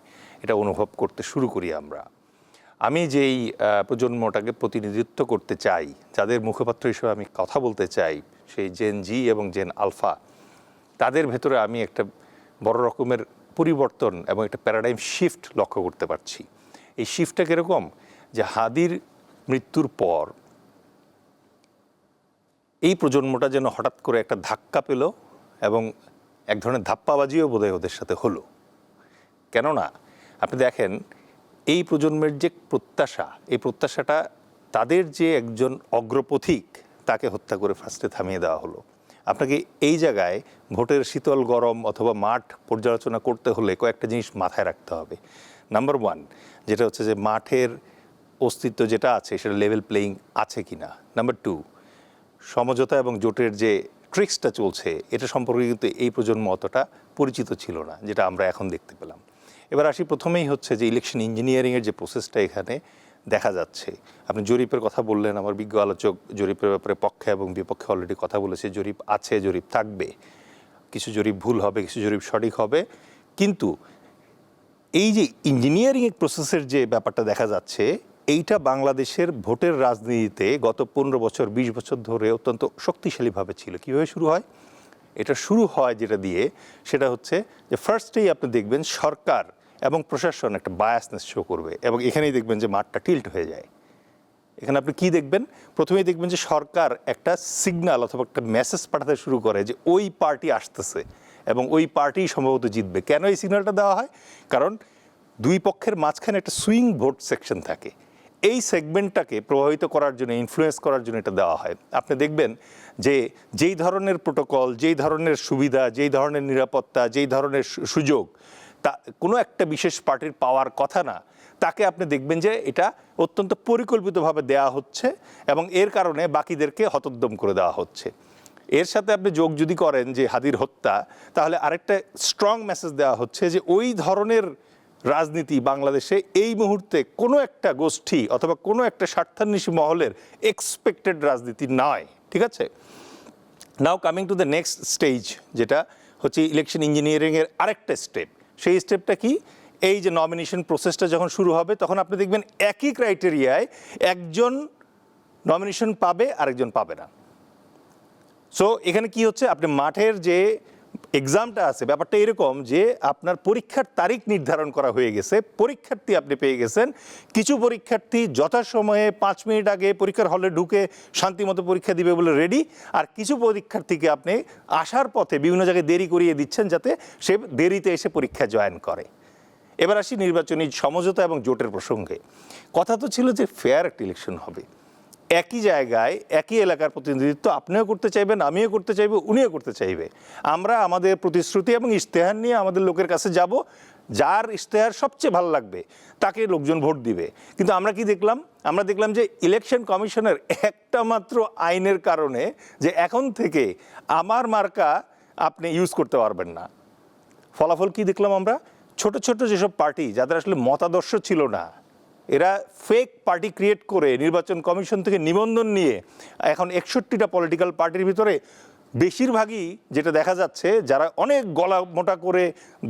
এটা অনুভব করতে শুরু করি আমরা। আমি যেই প্রজন্মটাকে প্রতিনিধিত্ব করতে চাই, যাদের মুখপাত্র হিসেবে আমি কথা বলতে চাই, সেই জেন জি এবং জেন আলফা, তাদের ভেতরে আমি একটা বড় রকমের পরিবর্তন এবং একটা প্যারাডাইম শিফট লক্ষ্য করতে পারছি। এই শিফটটা কীরকম, যে হাদির মৃত্যুর পর এই প্রজন্মটা যেন হঠাৎ করে একটা ধাক্কা পেল এবং এক ধরনের ধাপ্পাবাজিও বোধহয় ওদের সাথে হলো। কেননা আপনি দেখেন, এই প্রজন্মের যে প্রত্যাশা, এই প্রত্যাশাটা তাদের যে একজন অগ্রপথিক তাকে হত্যা করে ফার্স্টে থামিয়ে দেওয়া হলো। আপনাকে এই জায়গায় ভোটের শীতল গরম অথবা মাঠ পর্যালোচনা করতে হলে কয়েকটা জিনিস মাথায় রাখতে হবে। নাম্বার 1 যেটা হচ্ছে যে মাঠের অস্তিত্ব যেটা আছে সেটা লেভেল প্লেয়িং আছে কিনা। নাম্বার 2 সমঝোতা এবং জোটের যে ট্রিক্সটা চলছে এটা সম্পর্কে কিন্তু এই প্রজন্ম অতটা পরিচিত ছিল না, যেটা আমরা এখন দেখতে পেলাম। এবার আসি, প্রথমেই হচ্ছে যে ইলেকশন ইঞ্জিনিয়ারিংয়ের যে প্রসেসটা এখানে দেখা যাচ্ছে। আপনি জরিপের কথা বললেন, আমার বিজ্ঞ আলোচক জরিপের ব্যাপারে পক্ষে এবং বিপক্ষে অলরেডি কথা বলেছে। জরিপ আছে, জরিপ থাকবে, কিছু জরিপ ভুল হবে, কিছু জরিপ সঠিক হবে, কিন্তু এই যে ইঞ্জিনিয়ারিং প্রসেসের যে ব্যাপারটা দেখা যাচ্ছে, এইটা বাংলাদেশের ভোটের রাজনীতিতে গত 15 বছর 20 বছর ধরে অত্যন্ত শক্তিশালীভাবে ছিল। কীভাবে শুরু হয়? এটা শুরু হয় যেটা দিয়ে, সেটা হচ্ছে যে ফার্স্টেই আপনি দেখবেন সরকার এবং প্রশাসন একটা বায়াসনেস শো করবে এবং এখানেই দেখবেন যে মাঠটা টিল্ট হয়ে যায়। এখানে আপনি কি দেখবেন? প্রথমেই দেখবেন যে সরকার একটা সিগন্যাল অথবা একটা মেসেজ পাঠাতে শুরু করে যে ওই পার্টি আসতেছে এবং ওই পার্টি সম্ভবত জিতবে। কেন এই সিগন্যালটা দেওয়া হয়? কারণ দুই পক্ষের মাঝখানে একটা সুইং ভোট সেকশন থাকে, এই সেগমেন্টটাকে প্রভাবিত করার জন্য, ইনফ্লুয়েন্স করার জন্য এটা দেওয়া হয়। আপনি দেখবেন যে যেই ধরনের প্রোটোকল, যেই ধরনের সুবিধা, যেই ধরনের নিরাপত্তা, যেই ধরনের সুযোগ তা কোনো একটা বিশেষ পার্টির পাওয়ার কথা না, তাকে আপনি দেখবেন যে এটা অত্যন্ত পরিকল্পিতভাবে দেওয়া হচ্ছে এবং এর কারণে বাকিদেরকে হতোদ্যম করে দেওয়া হচ্ছে। এর সাথে আপনি যোগ যদি করেন যে হাদির হত্যা, তাহলে আরেকটা স্ট্রং মেসেজ দেওয়া হচ্ছে যে ওই ধরনের রাজনীতি বাংলাদেশে এই মুহূর্তে কোনো একটা গোষ্ঠী অথবা কোনো একটা স্বার্থান্বেষী মহলের এক্সপেক্টেড রাজনীতি নয়। ঠিক আছে, নাও coming to the next stage, যেটা হচ্ছে ইলেকশন ইঞ্জিনিয়ারিংয়ের আরেকটা স্টেপ। সেই স্টেপটা কি? এই যে নমিনেশন প্রসেসটা যখন শুরু হবে তখন আপনি দেখবেন একই ক্রাইটেরিয়ায় একজন নমিনেশন পাবে, আরেকজন পাবে না। সো এখানে কি হচ্ছে, আপনি মাঠের যে এক্সামটা আছে, ব্যাপারটা এরকম যে আপনার পরীক্ষার তারিখ নির্ধারণ করা হয়ে গেছে, পরীক্ষার্থী আপনি পেয়ে গেছেন। কিছু পরীক্ষার্থী যথাসময়ে 5 মিনিট আগে পরীক্ষার হলে ঢুকে শান্তিমতো পরীক্ষা দিবে বলে রেডি, আর কিছু পরীক্ষার্থীকে আপনি আসার পথে বিভিন্ন জায়গায় দেরি করিয়ে দিচ্ছেন যাতে সে দেরিতে এসে পরীক্ষা জয়েন করে। এবার আসি নির্বাচনী সমঝোতা এবং জোটের প্রসঙ্গে। কথা তো ছিল যে ফেয়ার একটা ইলেকশন হবে। একই জায়গায় একই এলাকার প্রতিনিধিত্ব আপনিও করতে চাইবেন, আমিও করতে চাইবো, উনিও করতে চাইবে। আমরা আমাদের প্রতিশ্রুতি এবং ইশতেহার নিয়ে আমাদের লোকের কাছে যাব, যার ইশতেহার সবচেয়ে ভালো লাগবে তাকে লোকজন ভোট দিবে। কিন্তু আমরা কি দেখলাম? আমরা দেখলাম যে ইলেকশন কমিশনের একটা মাত্র আইনের কারণে যে এখন থেকে আমার মার্কা আপনি ইউজ করতে পারবেন না। ফলাফল কি দেখলাম আমরা? ছোট ছোট যেসব পার্টি যাদের আসলে মতাদর্শ ছিল না, এরা ফেক পার্টি ক্রিয়েট করে নির্বাচন কমিশন থেকে নিবন্ধন নিয়ে এখন 61টা পলিটিক্যাল পার্টির ভিতরে বেশিরভাগই যেটা দেখা যাচ্ছে, যারা অনেক গলা মোটা করে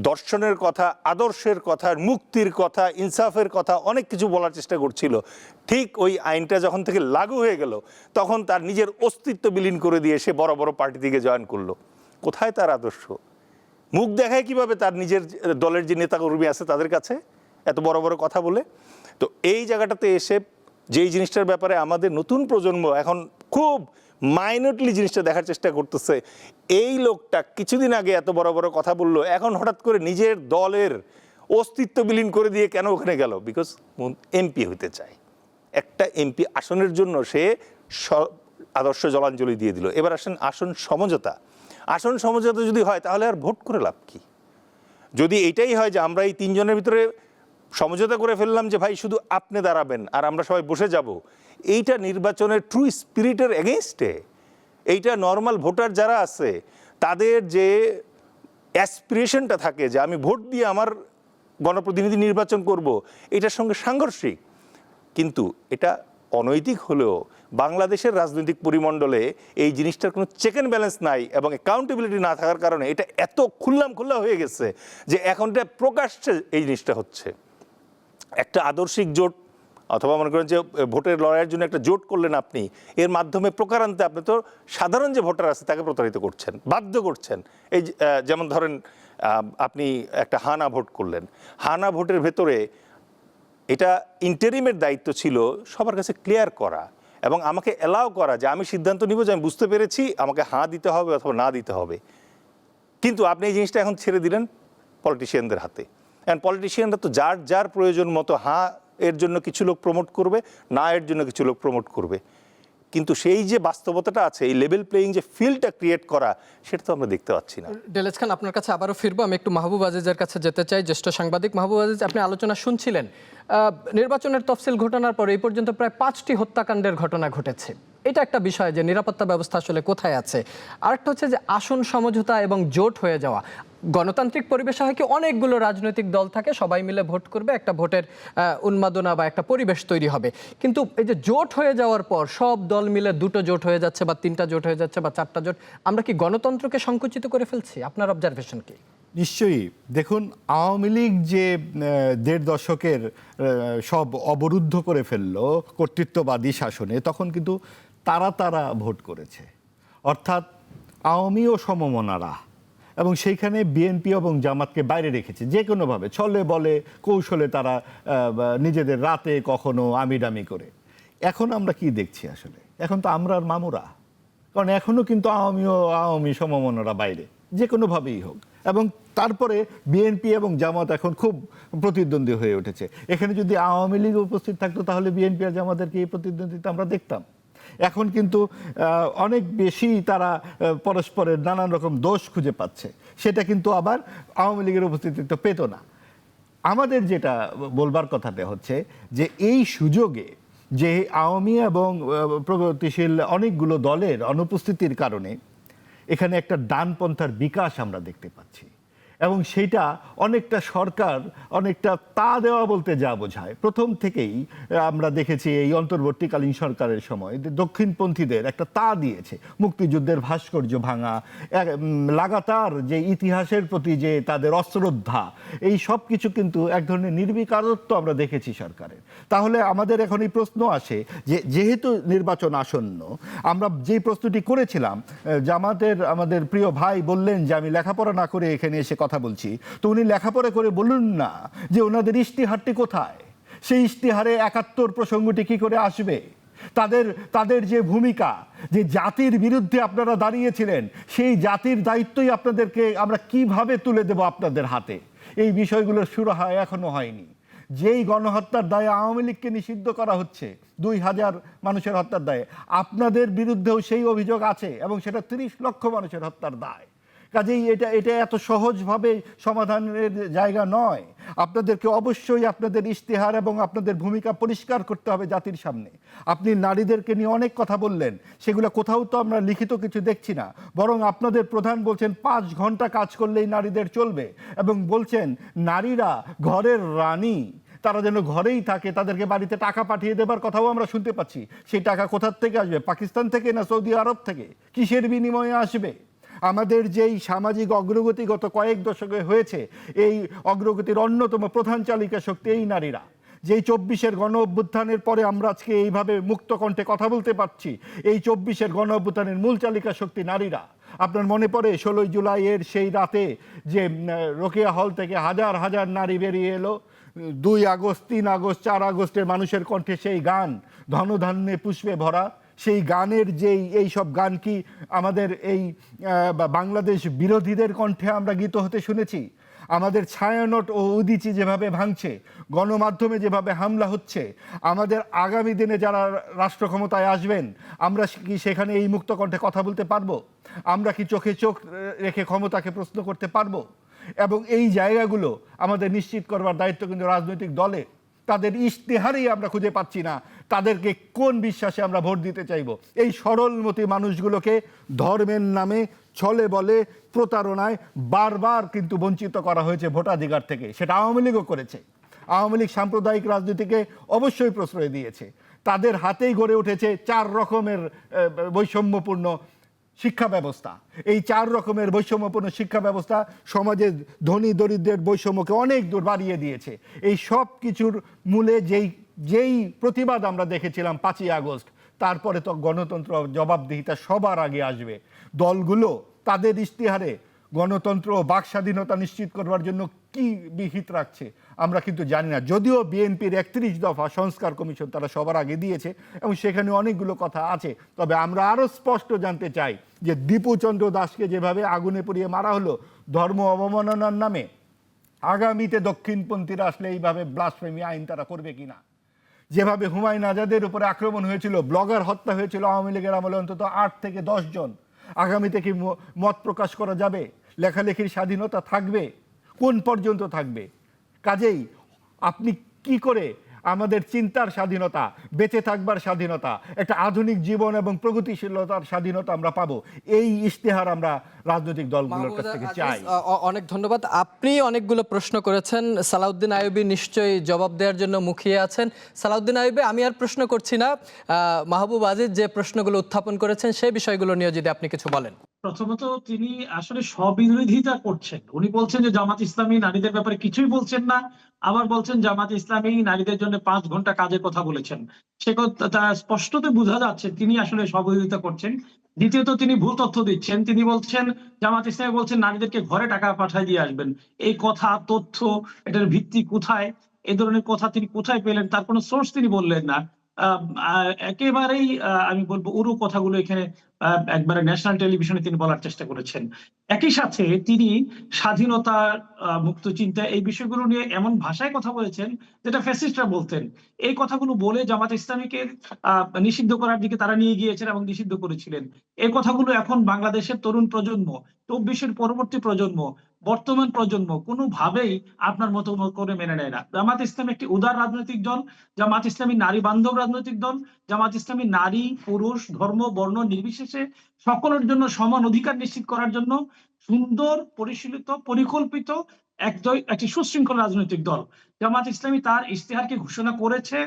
দর্শনের কথা, আদর্শের কথা, মুক্তির কথা, ইনসাফের কথা অনেক কিছু বলার চেষ্টা করছিল, ঠিক ওই আইনটা যখন থেকে লাগু হয়ে গেল তখন তার নিজের অস্তিত্ব বিলীন করে দিয়ে সে বড় বড় পার্টি থেকে জয়েন করলো। কোথায় তার আদর্শ? মুখ দেখায় কিভাবে তার নিজের দলের যে নেতাকর্মী আছে তাদের কাছে এত বড় বড় কথা বলে? তো এই জায়গাটাতে এসে যেই জিনিসটার ব্যাপারে আমাদের নতুন প্রজন্ম এখন খুব মাইনরলি জিনিসটা দেখার চেষ্টা করতেছে, এই লোকটা কিছুদিন আগে এত বড় বড় কথা বললো, এখন হঠাৎ করে নিজের দলের অস্তিত্ব বিলীন করে দিয়ে কেন ওখানে গেল? বিকজ এমপি হইতে চায়। একটা এমপি আসনের জন্য সে আদর্শ জলাঞ্জলি দিয়ে দিল। এবার আসেন আসন সমঝোতা। আসন সমঝোতা যদি হয় তাহলে আর ভোট করে লাভ কি? যদি এটাই হয় যে আমরা এই তিনজনের ভিতরে সমঝোতা করে ফেললাম যে ভাই শুধু আপনি দাঁড়াবেন আর আমরা সবাই বসে যাব, এইটা নির্বাচনের ট্রু স্পিরিটের এগেইনস্টে। এইটা নর্মাল ভোটার যারা আছে তাদের যে অ্যাসপিরেশনটা থাকে যে আমি ভোট দিয়ে আমার গণপ্রতিনিধি নির্বাচন করব, এটার সঙ্গে সাংঘর্ষিক। কিন্তু এটা অনৈতিক হলেও বাংলাদেশের রাজনৈতিক পরিমণ্ডলে এই জিনিসটার কোনো চেক অ্যান্ড ব্যালেন্স নাই এবং অ্যাকাউন্টেবিলিটি না থাকার কারণে এটা এত খোলা হয়ে গেছে যে এখন এটা প্রকাশ্যে এই জিনিসটা হচ্ছে। একটা আদর্শিক জোট অথবা মনে করেন যে ভোটের লড়াইয়ের জন্য একটা জোট করলেন আপনি, এর মাধ্যমে প্রকারান্তে আপনি তো সাধারণ যে ভোটার আছে তাকে প্রতারিত করছেন, বাধ্য করছেন। এই যেমন ধরেন আপনি একটা হানা ভোট করলেন, হানা ভোটের ভেতরে এটা ইন্টারিমের দায়িত্ব ছিল সবার কাছে ক্লিয়ার করা এবং আমাকে অ্যালাউ করা যে আমি সিদ্ধান্ত নিব যে আমি বুঝতে পেরেছি আমাকে হাঁ দিতে হবে অথবা না দিতে হবে। কিন্তু আপনি এই জিনিসটা এখন ছেড়ে দিলেন পলিটিশিয়ানদের হাতে। অ্যান্ড পলিটিশিয়ানরা তো যার যার প্রয়োজন মতো হাঁ এর জন্য কিছু লোক প্রমোট করবে, না এর জন্য কিছু লোক প্রমোট করবে। কিন্তু সেই যে বাস্তবতাটা আছে, এই লেভেল প্লেয়িং যে ফিল্ডটা ক্রিয়েট করা, সেটা তো আমরা দেখতে পাচ্ছি না। ডেলেজ খান, আপনার কাছে আবারও ফিরবো। আমি একটু মাহবুব আজিজের কাছে যেতে চাই। জ্যেষ্ঠ সাংবাদিক মাহবুব আজিজ, আপনি আলোচনা শুনছিলেন। নির্বাচনের তফসিল ঘটনার পর এই পর্যন্ত প্রায় 5টি হত্যাকাণ্ডের ঘটনা ঘটেছে। এটা একটা বিষয় যে নিরাপত্তা ব্যবস্থা আসলে কোথায় আছে। আরেকটা হচ্ছে যে আসন সমঝোতা এবং জোট হয়ে যাওয়া। গণতান্ত্রিক পরিবেশে হয় কি অনেকগুলো রাজনৈতিক দল থাকে, সবাই মিলে ভোট করবে, একটা ভোটের উন্মাদনা বা একটা পরিবেশ তৈরি হবে। কিন্তু এই যে জোট হয়ে যাওয়ার পর সব দল মিলে 2টো জোট হয়ে যাচ্ছে বা 3টা জোট হয়ে যাচ্ছে বা 4টা জোট, আমরা কি গণতন্ত্রকে সংকুচিত করে ফেলছি? আপনার অবজারভেশন কি? নিশ্চয়ই। দেখুন, আওয়ামী লীগ যে 1.5 দশকের সব অবরুদ্ধ করে ফেললো কর্তৃত্ববাদী শাসনে, তখন কিন্তু তারা ভোট করেছে, অর্থাৎ আওয়ামী ও সমমনারা, এবং সেইখানে বিএনপি এবং জামাতকে বাইরে রেখেছে যে কোনোভাবে, ছলে বলে কৌশলে তারা নিজেদের রাতে কখনো আমিডামি করে। এখন আমরা কি দেখছি আসলে? এখন তো আমরা আর মামুরা, কারণ এখনও কিন্তু আওয়ামী সমমনারা বাইরে যে কোনোভাবেই হোক। এবং তারপরে বিএনপি এবং জামাত এখন খুব প্রতিদ্বন্দ্বী হয়ে উঠেছে। এখানে যদি আওয়ামী লীগ উপস্থিত থাকতো তাহলে বিএনপি আর জামাতেরকে এই প্রতিদ্বন্দ্বিতা আমরা দেখতাম। এখন কিন্তু অনেক বেশি তারা পরস্পরের নানান রকম দোষ খুঁজে পাচ্ছে, সেটা কিন্তু আবার আওয়ামী লীগের উপস্থিতিতে পেত না। আমাদের যেটা বলবার কথাটা হচ্ছে যে এই সুযোগে যে আওয়ামী এবং প্রগতিশীল অনেকগুলো দলের অনুপস্থিতির কারণে এখানে একটা ডানপন্থার বিকাশ আমরা দেখতে পাচ্ছি, এবং সেইটা অনেকটা সরকার অনেকটা তা দেওয়া বলতে যা বোঝায়। প্রথম থেকেই আমরা দেখেছি এই অন্তর্বর্তীকালীন সরকারের সময় দক্ষিণপন্থীদের একটা তা দিয়েছে, মুক্তিযুদ্ধের ভাস্কর্য ভাঙা, লাগাতার যে ইতিহাসের প্রতি যে তাদের অশ্রদ্ধা, এই সব কিছু কিন্তু এক ধরনের নির্বিকারত্ব আমরা দেখেছি সরকারের। তাহলে আমাদের এখন এই প্রশ্ন আসে যে যেহেতু নির্বাচন আসন্ন, আমরা যেই প্রশ্নটি করেছিলাম, জামাতের আমাদের প্রিয় ভাই বললেন যে আমি লেখাপড়া না করে এখানে এসে কথা বলছি, তো উনি লেখাপড়া করে বলুন না যে ওনাদের ইশতিহারটি কোথায়, সেই ইশতিহারে 71 প্রসঙ্গটি কি করে আসবে, তাদের যে ভূমিকা, যে জাতির বিরুদ্ধে আপনারা দাঁড়িয়েছিলেন, সেই জাতির দায়িত্বই আপনাদেরকে আমরা কিভাবে তুলে দেব আপনাদের হাতে, এই বিষয়গুলোর সুরাহা এখনো হয়নি। যেই গণহত্যার দায়ে আওয়ামী লীগকে নিষিদ্ধ করা হচ্ছে 2000 মানুষের হত্যার দায়ে, আপনাদের বিরুদ্ধেও সেই অভিযোগ আছে এবং সেটা 30 লক্ষ মানুষের হত্যার দায়। কাজেই এটা এত সহজভাবে সমাধানের জায়গা নয়। আপনাদেরকে অবশ্যই আপনাদের ইশতেহার এবং আপনাদের ভূমিকা পরিষ্কার করতে হবে জাতির সামনে। আপনি নারীদেরকে নিয়ে অনেক কথা বললেন, সেগুলো কোথাও তো আমরা লিখিত কিছু দেখছি না, বরং আপনাদের প্রধান বলছেন 5 ঘন্টা কাজ করলেই নারীদের চলবে এবং বলছেন নারীরা ঘরের রানী, তারা যেন ঘরেই থাকে, তাদেরকে বাড়িতে টাকা পাঠিয়ে দেবার কথাও আমরা শুনতে পাচ্ছি। সেই টাকা কোথার থেকে আসবে? পাকিস্তান থেকে না সৌদি আরব থেকে? কিসের বিনিময়ে আসবে? আমাদের যেই সামাজিক অগ্রগতি গত কয়েক দশকে হয়েছে, এই অগ্রগতির অন্যতম প্রধান চালিকা শক্তি এই নারীরা। যেই 24-এর গণ অভ্যুত্থানের পরে আমরা আজকে এইভাবে মুক্ত কণ্ঠে কথা বলতে পারছি, এই 24-এর গণ অভ্যুত্থানের মূল চালিকা শক্তি নারীরা। আপনার মনে পড়ে 16 জুলাইয়ের সেই রাতে যে রোকেয়া হল থেকে হাজার হাজার নারী বেরিয়ে এলো? 2 আগস্ট, 3 আগস্ট, 4 আগস্টের মানুষের কণ্ঠে সেই গান ধনধান্যে পুষ্পে ভরা, সেই গানের এই সব গান কি আমাদের এই বাংলাদেশ বিরোধীদের কণ্ঠে আমরা গীত হতে শুনেছি? আমাদের ছায়ানট ও উদীচী যেভাবে ভাঙছে, গণমাধ্যমে যেভাবে হামলা হচ্ছে, আমাদের আগামী দিনে যারা রাষ্ট্র ক্ষমতায় আসবেন, আমরা কি সেখানে এই মুক্ত কণ্ঠে কথা বলতে পারবো? আমরা কি চোখে চোখ রেখে ক্ষমতাকে প্রশ্ন করতে পারবো? এবং এই জায়গাগুলো আমাদের নিশ্চিত করবার দায়িত্ব কিন্তু রাজনৈতিক দলে। তাদের ইশতেহারেই আমরা খুঁজে পাচ্ছি না তাদেরকে কোন বিশ্বাসে আমরা ভোট দিতে চাইব। এই সরলমতি মানুষগুলোকে ধর্মের নামে ছলে বলে প্রতারণায় বারবার কিন্তু বঞ্চিত করা হয়েছে ভোটাধিকার থেকে। সেটা আওয়ামী লীগও করেছে। আওয়ামী লীগ সাম্প্রদায়িক রাজনীতিকে অবশ্যই প্রশ্রয় দিয়েছে। তাদের হাতেই গড়ে উঠেছে 4 রকমের বৈষম্যপূর্ণ শিক্ষা ব্যবস্থা। এই 4 রকমের বৈষম্যপূর্ণ শিক্ষা ব্যবস্থা সমাজের ধনী দরিদ্রের বৈষম্যকে অনেক দূর বাড়িয়ে দিয়েছে। এই সব কিছুর মূলে যেই প্রতিবাদ আমরা দেখেছিলাম 5ই আগস্ট, তারপরে তো গণতন্ত্র জবাবদিহিতা সবার আগে আসবে। দলগুলো তাদের ইশতেহারে গণতন্ত্র ও বাক স্বাধীনতা নিশ্চিত করবার জন্য কি বিহিত রাখছে আমরা কিন্তু জানি না। যদিও বিএনপির 31 দফা সংস্কার কমিশন তারা সবার আগে দিয়েছে এবং সেখানে অনেকগুলো কথা আছে, তবে আমরা আরও স্পষ্ট জানতে চাই যে দীপুচন্দ্র দাসকে যেভাবে আগুনে পুড়িয়ে মারা হলো ধর্ম অবমাননার নামে, আগামীতে দক্ষিণপন্থীরা আসলে এইভাবে ব্লাসফেমি আইন তারা করবে কিনা? যেভাবে হুমায়ুন আজাদের উপরে আক্রমণ হয়েছিল, ব্লগার হত্যা হয়েছিল আওয়ামী লীগের আমলে অন্তত 8 থেকে 10 জন, আগামীতে কি মত প্রকাশ করা যাবে? লেখালেখির স্বাধীনতা থাকবে? কোন পর্যন্ত থাকবে? কাজেই আপনি কি করে আমাদের চিন্তার স্বাধীনতা, বেঁচে থাকবার স্বাধীনতা, একটা আধুনিক জীবন এবং প্রগতিশীলতার স্বাধীনতা আমরা পাবো? এই ইশতেহার আমরা রাজনৈতিক দলগুলোর কাছ থেকে চাই। অনেক ধন্যবাদ। আপনি অনেকগুলো প্রশ্ন করেছেন, সালাউদ্দিন আইয়ুবী নিশ্চয়ই জবাব দেওয়ার জন্য মুখিয়ে আছেন। সালাউদ্দিন আইয়ুবী, আমি আর প্রশ্ন করছি না, মাহবুব আজিজ যে প্রশ্নগুলো উত্থাপন করেছেন সেই বিষয়গুলো নিয়ে যদি আপনি কিছু বলেন। প্রথমত তিনি আসলে স্ববিরোধিতা করছেন। উনি বলছেন যে জামাত ইসলামী নারীদের ব্যাপারে কিছুই বলছেন না, আবার বলছেন জামাত ইসলামী নারীদের জন্য 5 ঘন্টা কাজের কথা বলেছেন। সে কথা স্পষ্টত বোঝা যাচ্ছে তিনি আসলে স্ববিরোধিতা করছেন। দ্বিতীয়ত তিনি ভুল তথ্য দিচ্ছেন। তিনি বলছেন জামাত ইসলামী বলছেন নারীদেরকে ঘরে টাকা পাঠিয়ে দিয়ে আসবেন। এই কথা, তথ্য, এটার ভিত্তি কোথায়? এই ধরনের কথা তিনি কোথায় পেলেন? তার কোনো সোর্স তিনি বললেন না। একেবারেই আমি বলবো উড়ু কথাগুলো এখানে একবারে ন্যাশনাল টেলিভিশনে তিনি বলার চেষ্টা করেছেন। একই সাথে তিনি স্বাধীনতা, মুক্ত চিন্তা, এই বিষয়গুলো নিয়ে এমন ভাষায় কথা বলেছেন যেটা ফ্যাসিস্টরা বলতেন। এই কথাগুলো বলে জামাত ইসলামীকে নিষিদ্ধ করার দিকে তারা নিয়ে গিয়েছেন এবং নিষিদ্ধ করেছিলেন। এই কথাগুলো এখন বাংলাদেশের তরুণ প্রজন্ম, 24-এর পরবর্তী প্রজন্ম, বর্তমান প্রজন্ম কোনোভাবেই আপনার মতো করে মেনে নেয় না। জামাত ইসলামী একটি উদার রাজনৈতিক দল, জামাত ইসলামী নারী বান্ধব রাজনৈতিক দল, জামাত ইসলামী নারী, পুরুষ, ধর্ম, বর্ণ নির্বিশেষে সকলের জন্য সমান অধিকার নিশ্চিত করার জন্য সুন্দর, পরিশীলিত, পরিকল্পিত একটি সুশৃঙ্খল রাজনৈতিক দল। জামাত ইসলামী তার ইশতেহারকে ঘোষণা করেছে,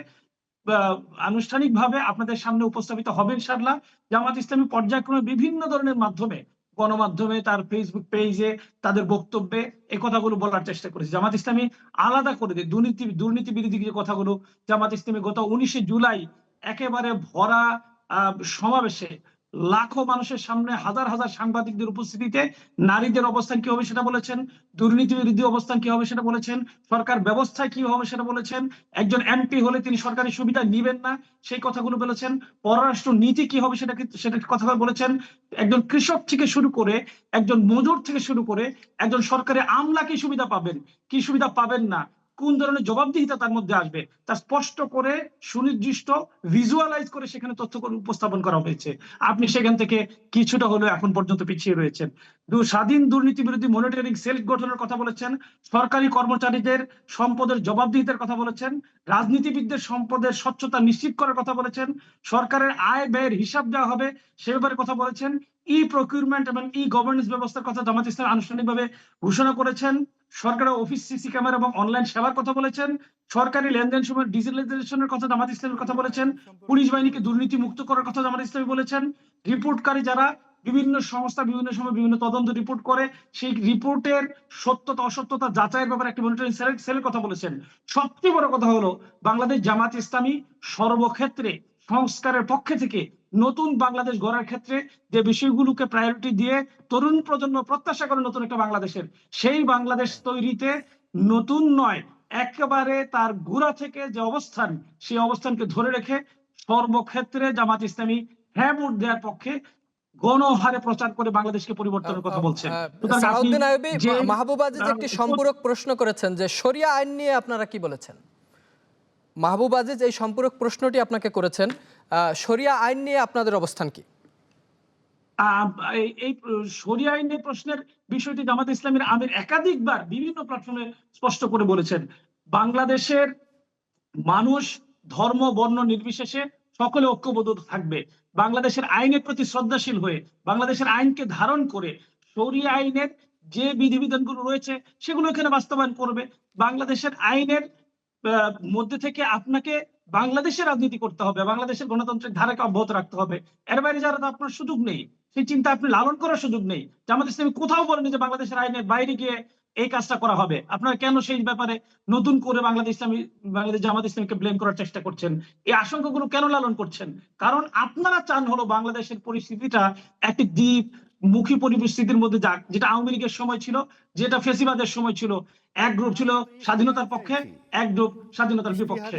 আনুষ্ঠানিকভাবে আপনাদের সামনে উপস্থাপিত হবে ইনশাআল্লাহ। জামাত ইসলামী পর্যায়ক্রমে বিভিন্ন ধরনের মাধ্যমে, গণমাধ্যমে, তার ফেসবুক পেজে, তাদের বক্তব্যে এই কথাগুলো বলার চেষ্টা করেছে। জামাত ইসলামী আলাদা করে দেয় দুর্নীতি বিরোধী যে কথাগুলো। জামাত ইসলামী গত 19শে জুলাই একেবারে ভরা সমাবেশে লাখো মানুষের সামনে হাজার হাজার সাংবাদিকদের উপস্থিতিতে নারীদের অবস্থান কি হবে সেটা বলেছেন, দুর্নীতি বিরোধী অবস্থান কি হবে সেটা বলেছেন, সরকার ব্যবস্থায় কি হবে সেটা বলেছেন, একজন এমপি হলে তিনি সরকারি সুবিধা নিবেন না সেই কথাগুলো বলেছেন, পররাষ্ট্র নীতি কি হবে সেটা কথা বলেছেন, একজন কৃষক থেকে শুরু করে, একজন মজুর থেকে শুরু করে, একজন সরকারি আমলা কি সুবিধা পাবেন, কি সুবিধা পাবেন না, কোন ধরনের জবাবদিহিতা তার মধ্যে আসবে তা স্পষ্ট করে সুনির্দিষ্ট ভিজুয়ালাইজ করে সেখানে তথ্য উপস্থাপন করা হয়েছে। আপনি সেখান থেকে কিছুটা হলেও এখন পর্যন্ত পিছিয়ে রয়েছেন। স্বাধীন দুর্নীতি বিরোধী মনিটরিং সেল গঠনের কথা বলেছেন, সরকারি কর্মচারীদের সম্পদের জবাবদিহিতার কথা বলেছেন, রাজনীতিবিদদের সম্পদের স্বচ্ছতা নিশ্চিত করার কথা বলেছেন, সরকারের আয় ব্যয়ের হিসাব দেওয়া হবে সে ব্যাপারে কথা বলেছেন, ই প্রকিউরমেন্ট এবং ই গভর্নেন্স ব্যবস্থার কথা জামাত ইসলাম আনুষ্ঠানিকভাবে ঘোষণা করেছেন, সরকারের অফিস সিসি ক্যামেরা এবং অনলাইন সেবার কথা বলেছেন, সরকারি লেনদেন সময় ডিজিটালাইজেশনের কথা জামাত ইসলামের কথা বলেছেন, পুলিশ বাহিনীকে দুর্নীতি মুক্ত করার কথা জামাত ইসলামী বলেছেন, রিপোর্টকারী যারা বিভিন্ন সংস্থা বিভিন্ন সময় বিভিন্ন তদন্ত রিপোর্ট করে সেই রিপোর্টের সত্যতা অসত্যতা যাচাইয়ের ব্যাপারে একটি মনিটরিং সেলের কথা বলেছেন। সবচেয়ে বড় কথা হলো বাংলাদেশ জামাত ইসলামী সর্বক্ষেত্রে সংস্কারের পক্ষে থেকে নতুন বাংলাদেশ গড়ার ক্ষেত্রে যে বিষয়গুলোকে প্রায়োরিটি দিয়ে তরুণ প্রজন্ম প্রত্যাশা করে নতুন একটা বাংলাদেশের, সেই বাংলাদেশ তৈরিতে নতুন নয় একেবারে তার গোড়া থেকে যে অবস্থান সেই অবস্থানকে ধরে রেখে সর্বক্ষেত্রে জামাত ইসলামী হ্যাঁ ভোট দেওয়ার পক্ষে গণহারে প্রচার করে বাংলাদেশকে পরিবর্তনের কথা বলছেন। সালাউদ্দিন আইয়ুবী, মাহবুব আজিজ একটি সম্পূরক প্রশ্ন করেছেন যে শরিয়া আইন নিয়ে আপনারা কি বলেছেন? মাহবুব আজিজ এই সম্পূরক প্রশ্নটি আপনাকে করেছেন, শরিয়া আইন নিয়ে আপনাদের অবস্থান কি? এই শরিয়া আইনের প্রশ্নের বিষয়টি জামাত ইসলামীর আমির একাধিকবার বিভিন্ন প্ল্যাটফর্মে স্পষ্ট করে বলেছেন। বাংলাদেশের মানুষ ধর্ম বর্ণ নির্বিশেষে সকলে ঐক্যবদ্ধ থাকবে, বাংলাদেশের আইনের প্রতি শ্রদ্ধাশীল হয়ে বাংলাদেশের আইনকে ধারণ করে শরিয়া আইনের যে বিধিবিধানগুলো রয়েছে সেগুলো এখানে বাস্তবায়ন করবে। বাংলাদেশের আইনের মধ্যে থেকে আপনাকে বাংলাদেশের রাজনীতি করতে হবে, বাংলাদেশের গণতান্ত্রিক ধারাকে অব্যাহত রাখতে হবে। এর বাইরে যারা আপনার সুযোগ নেই, সেই চিন্তা আপনি লালন করার সুযোগ নেই। জামাত ইসলামী কোথাও বলেনি যে বাংলাদেশের আইনের বাইরে গিয়ে এই কাজটা করা হবে। আপনারা কেন সেই ব্যাপারে নতুন করে বাংলাদেশ জামাত ইসলামীকে ব্লেম করার চেষ্টা করছেন? এই আশঙ্কাগুলো কেন লালন করছেন? কারণ আপনারা চান হলো বাংলাদেশের পরিস্থিতিটা একটি দ্বীপ মুখী পরিস্থিতির মধ্যে যাক, যেটা আওয়ামী লীগের সময় ছিল, যেটা ফেসিবাদের সময় ছিল। এক গ্রুপ ছিল স্বাধীনতার পক্ষে, এক গ্রুপ স্বাধীনতার বিপক্ষে।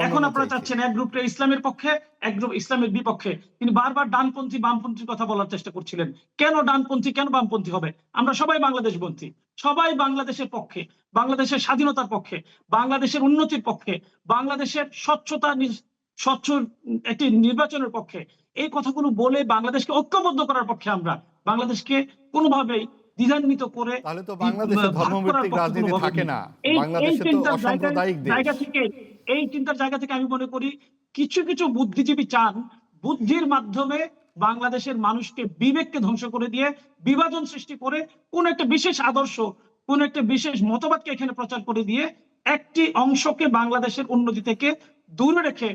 এখন আপনারা চাচ্ছেন এক গ্রুপটা ইসলামের পক্ষে, এক গ্রুপ ইসলামের বিপক্ষে। তিনি বারবার ডানপন্থী বামপন্থীর কথা বলার চেষ্টা করছিলেন। কেন ডানপন্থী, কেন বামপন্থী হবে? আমরা সবাই বাংলাদেশপন্থী, সবাই বাংলাদেশের পক্ষে, বাংলাদেশের স্বাধীনতার পক্ষে, বাংলাদেশের উন্নতির পক্ষে, বাংলাদেশের স্বচ্ছ একটি নির্বাচনের পক্ষে। এই কথাগুলো বলে বাংলাদেশকে ঐক্যবদ্ধ করার পক্ষে আমরা। বাংলাদেশকে কোনোভাবেই দ্বিধান্বিত করে তাহলে তো বাংলাদেশে ধর্মভিত্তিক রাজনীতি থাকে না, বাংলাদেশে তো অসাম্প্রদায়িক দেশ। এই চিন্তার জায়গা থেকে আমি মনে করি কিছু কিছু বুদ্ধিজীবী চান বুদ্ধির মাধ্যমে বাংলাদেশের মানুষকে বিবেককে ধ্বংস করে দিয়ে বিভাজন সৃষ্টি করে কোন একটা বিশেষ আদর্শ, কোন একটা বিশেষ মতবাদকে এখানে প্রচার করে দিয়ে একটি অংশকে বাংলাদেশের উন্নতি থেকে দূরে রেখে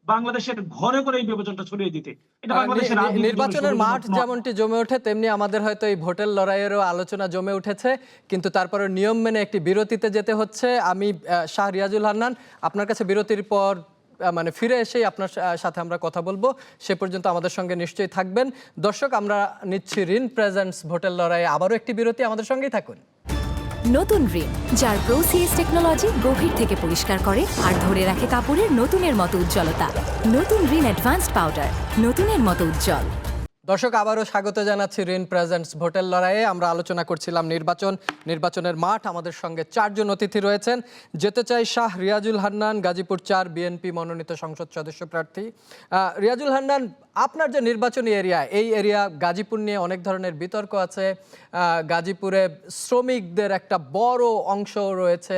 বাংলাদেশের ঘরে ঘরে এই বিভাজনটা ছড়িয়ে দিতে। এটা বাংলাদেশের নির্বাচনের মাঠ যেমনটি জমে ওঠে তেমনি আমাদের হয়তো এই ভোটের লড়াইয়েরও আলোচনা জমে উঠেছে, কিন্তু তারপরে নিয়ম মেনে একটি বিরতিতে যেতে হচ্ছে। আমি শাহ রিয়াজুল হান্নান আপনার কাছে বিরতির পর মানে ফিরে এসেই আপনার সাথে আমরা কথা বলবো, সে পর্যন্ত আমাদের সঙ্গে নিশ্চয়ই থাকবেন। দর্শক, আমরা নিচ্ছি রিন প্রেজেন্টস ভোটের লড়াইয়ে আবারও একটি বিরতি, আমাদের সঙ্গেই থাকুন। নতুন রিন, যার প্রোসিএস টেকনোলজি গভীর থেকে পরিষ্কার করে আর ধরে রাখে কাপড়ের নতুনের মতো উজ্জ্বলতা। নতুন রিন অ্যাডভান্সড পাউডার, নতুনের মতো উজ্জ্বল। দর্শক, আবারও স্বাগত জানাচ্ছি রিন প্রেজেন্টস ভোটের লড়াইয়ে। আমরা আলোচনা করছিলাম নির্বাচনের মাঠ। আমাদের সঙ্গে 4 জন অতিথি রয়েছেন। যেতে চাই শাহ রিয়াজুল হান্নান, গাজীপুর 4 বিএনপি মনোনীত সংসদ সদস্য প্রার্থী। রিয়াজুল হান্নান, আপনার যে নির্বাচনী এরিয়া, এই এরিয়া গাজীপুর নিয়ে অনেক ধরনের বিতর্ক আছে। গাজীপুরে শ্রমিকদের একটা বড় অংশ রয়েছে,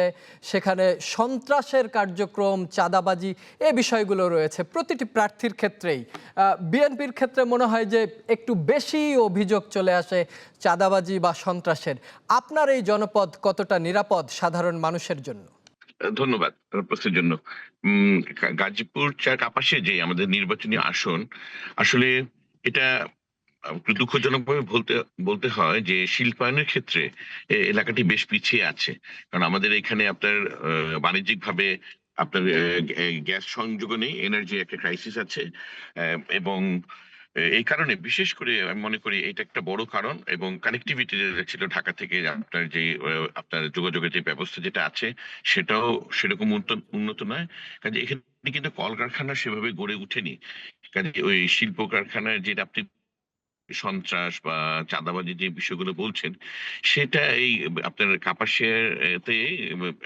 সেখানে সন্ত্রাসের কার্যক্রম, চাঁদাবাজি, এই বিষয়গুলো রয়েছে প্রতিটি প্রার্থীর ক্ষেত্রেই। বিএনপির ক্ষেত্রে মনে হয় যে একটু বেশি অভিযোগ চলে আসে চাঁদাবাজি বা সন্ত্রাসের। আপনার এই জনপদ কতটা নিরাপদ সাধারণ মানুষের জন্য? ধন্যবাদ প্রশ্নের জন্য। গাজীপুর 4 কাপাসে যে আমাদের নির্বাচনী আসন, আসলে এটা দুঃখজনকভাবে বলতে হয় যে শিল্পায়নের ক্ষেত্রে এলাকাটি বেশ পিছিয়ে আছে। কারণ আমাদের এখানে আপনার বাণিজ্যিকভাবে আপনার গ্যাস সংযোগ নেই, এনার্জি একটা ক্রাইসিস আছে, এবং এই কারণে বিশেষ করে আমি মনে করি এটা একটা বড় কারণ। এবং কানেক্টিভিটি ছিল ঢাকা থেকে আপনার যে আপনার যোগাযোগের যে ব্যবস্থা যেটা আছে সেটাও সেরকম উন্নত নয়। কাজে এখানে কিন্তু কলকারখানা সেভাবে গড়ে উঠেনি। কাজে ওই শিল্প কারখানার যে আপনি সন্ত্রাস বা চাঁদাবাজি যে বিষয়গুলো বলছেন, সেটা এই আপনার কাপাসিয়াতে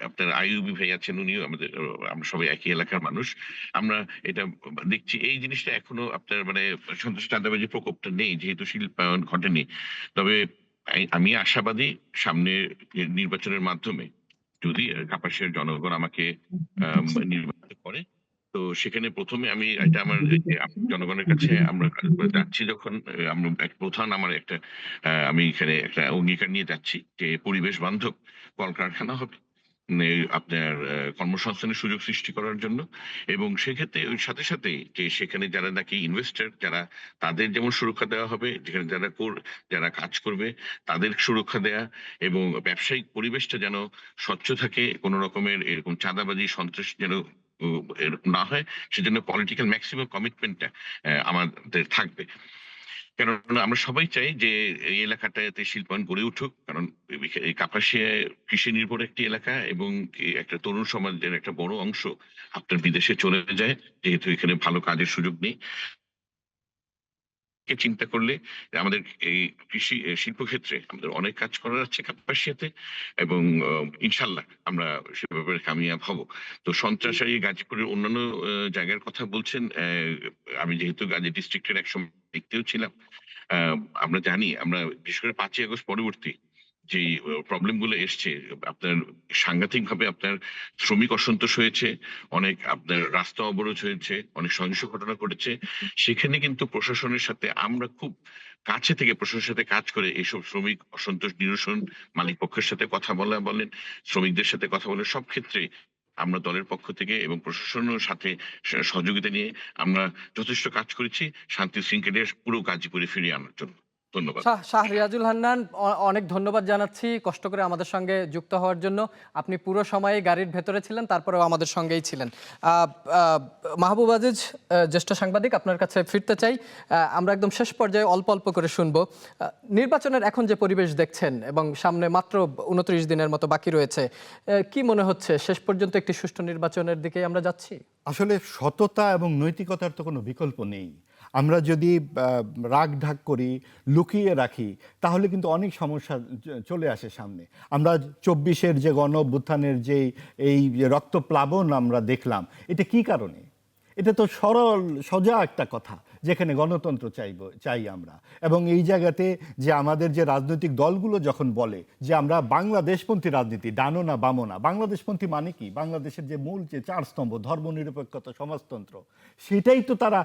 আপনার আইয়ুবী ভাই আছেন, উনিও আমাদের, আমরা সবাই একই এলাকার মানুষ। আমরা এটা দেখছি এই জিনিসটা এখনো আপনার মানে সন্ত্রাস চাঁদাবাজি প্রকোপটা নেই, যেহেতু শিল্পায়ন ঘটেনি। তবে আমি আশাবাদী সামনে নির্বাচনের মাধ্যমে যদি কাপাসিয়ার জনগণ আমাকে নির্বাচিত করে, তো সেখানে প্রথমে আমি এটা আমার এই যে জনগণের কাছে আমরা যাচ্ছি যখন, আমরা এক প্রধান আমার একটা আমি এখানে একটা অঙ্গীকার নিয়ে যাচ্ছি যে পরিবেশ বান্ধব কলকারখানা হবে, আপনার কর্মসংস্থানের সুযোগ সৃষ্টি করার জন্য। এবং সেক্ষেত্রে ওই সাথে সাথে যে সেখানে যারা নাকি ইনভেস্টর, যারা তাদের যেমন সুরক্ষা দেওয়া হবে, যেখানে যারা কাজ করবে তাদের সুরক্ষা দেয়া, এবং ব্যবসায়িক পরিবেশটা যেন স্বচ্ছ থাকে, কোনো রকমের এরকম চাঁদাবাজি সন্ত্রাস যেন এরকম না হয়, সেজন্য পলিটিক্যাল ম্যাক্সিমাম কমিটমেন্টটা আমাদের থাকবে। কেননা আমরা সবাই চাই যে এই এলাকাটাতে শিল্পায়ন গড়ে উঠুক, কারণ এই কাপাসিয়া কৃষি নির্ভর একটি এলাকা, এবং একটা তরুণ সমাজের একটা বড় অংশ আপনার বিদেশে চলে যায়, যেহেতু এখানে ভালো কাজের সুযোগ নেই। চিন্তা করলে আমাদের এই কৃষি শিল্পক্ষেত্রে আমাদের অনেক কাজ করার আছে কাপাসিয়াতে, এবং ইনশাল্লাহ আমরা সেভাবে কামিয়াব হব। তো সন্ত্রাস আর এই গাজীপুরের অন্যান্য জায়গার কথা বলছেন, আমি যেহেতু গাজী ডিস্ট্রিক্টের একসময় দেখতেও ছিলাম, আমরা জানি, আমরা বিশেষ করে 5ই আগস্ট পরবর্তী যে প্রবলেম গুলো এসছে, আপনার সাংঘাতিক ভাবে আপনার শ্রমিক অসন্তোষ হয়েছে, অনেক আপনার রাস্তা অবরোধ হয়েছে, অনেক সহিংস ঘটনা ঘটেছে। সেখানে কিন্তু প্রশাসনের সাথে আমরা খুব কাছে থেকে প্রশাসনের সাথে কাজ করে এইসব শ্রমিক অসন্তোষ নিরসন, মালিক পক্ষের সাথে কথা বলেন, শ্রমিকদের সাথে কথা বলেন, সব ক্ষেত্রে আমরা দলের পক্ষ থেকে এবং প্রশাসনের সাথে সহযোগিতা নিয়ে আমরা যথেষ্ট কাজ করেছি শান্তি শৃঙ্খলা পুরো গাজীপুরে ফিরিয়ে আনার জন্য। ধন্যবাদ। শাহরিয়াজুল হান্নান, অনেক ধন্যবাদ জানাচ্ছি কষ্ট করে আমাদের সঙ্গে যুক্ত হওয়ার জন্য। আপনি পুরো সময়ে গাড়ির ভেতরে ছিলেন, তারপরেও আমাদের সঙ্গেই ছিলেন। মাহবুব আজিজ, জ্যেষ্ঠ সাংবাদিক, আপনার কাছে ফিরতে চাই। আমরা একদম শেষ পর্যায়ে অল্প অল্প করে শুনবো। নির্বাচনের এখন যে পরিবেশ দেখছেন এবং সামনে মাত্র 29 দিনের মতো বাকি রয়েছে, কি মনে হচ্ছে শেষ পর্যন্ত একটি সুষ্ঠু নির্বাচনের দিকে আমরা যাচ্ছি? আসলে সততা এবং নৈতিকতার তো কোনো বিকল্প নেই। আমরা যদি রাগ ঢাক করি, লুকিয়ে রাখি, তাহলে কিন্তু অনেক সমস্যা চলে আসে সামনে। আমরা 24-এর যে গণ অভ্যুত্থানের যে এই রক্তপ্লাবন আমরা দেখলাম, এটা কি কারণে? এটা তো সরল সোজা একটা কথা, যেখানে গণতন্ত্র চাই আমরা। এবং এই জায়গাতে যে আমাদের যে রাজনৈতিক দলগুলো যখন বলে যে আমরা বাংলাদেশপন্থী রাজনীতি, ডানো না বামো না, বাংলাদেশপন্থী মানে কি? বাংলাদেশের যে মূল যে 4 স্তম্ভ, ধর্মনিরপেক্ষতা, সমাজতন্ত্র, সেটাই তো তারা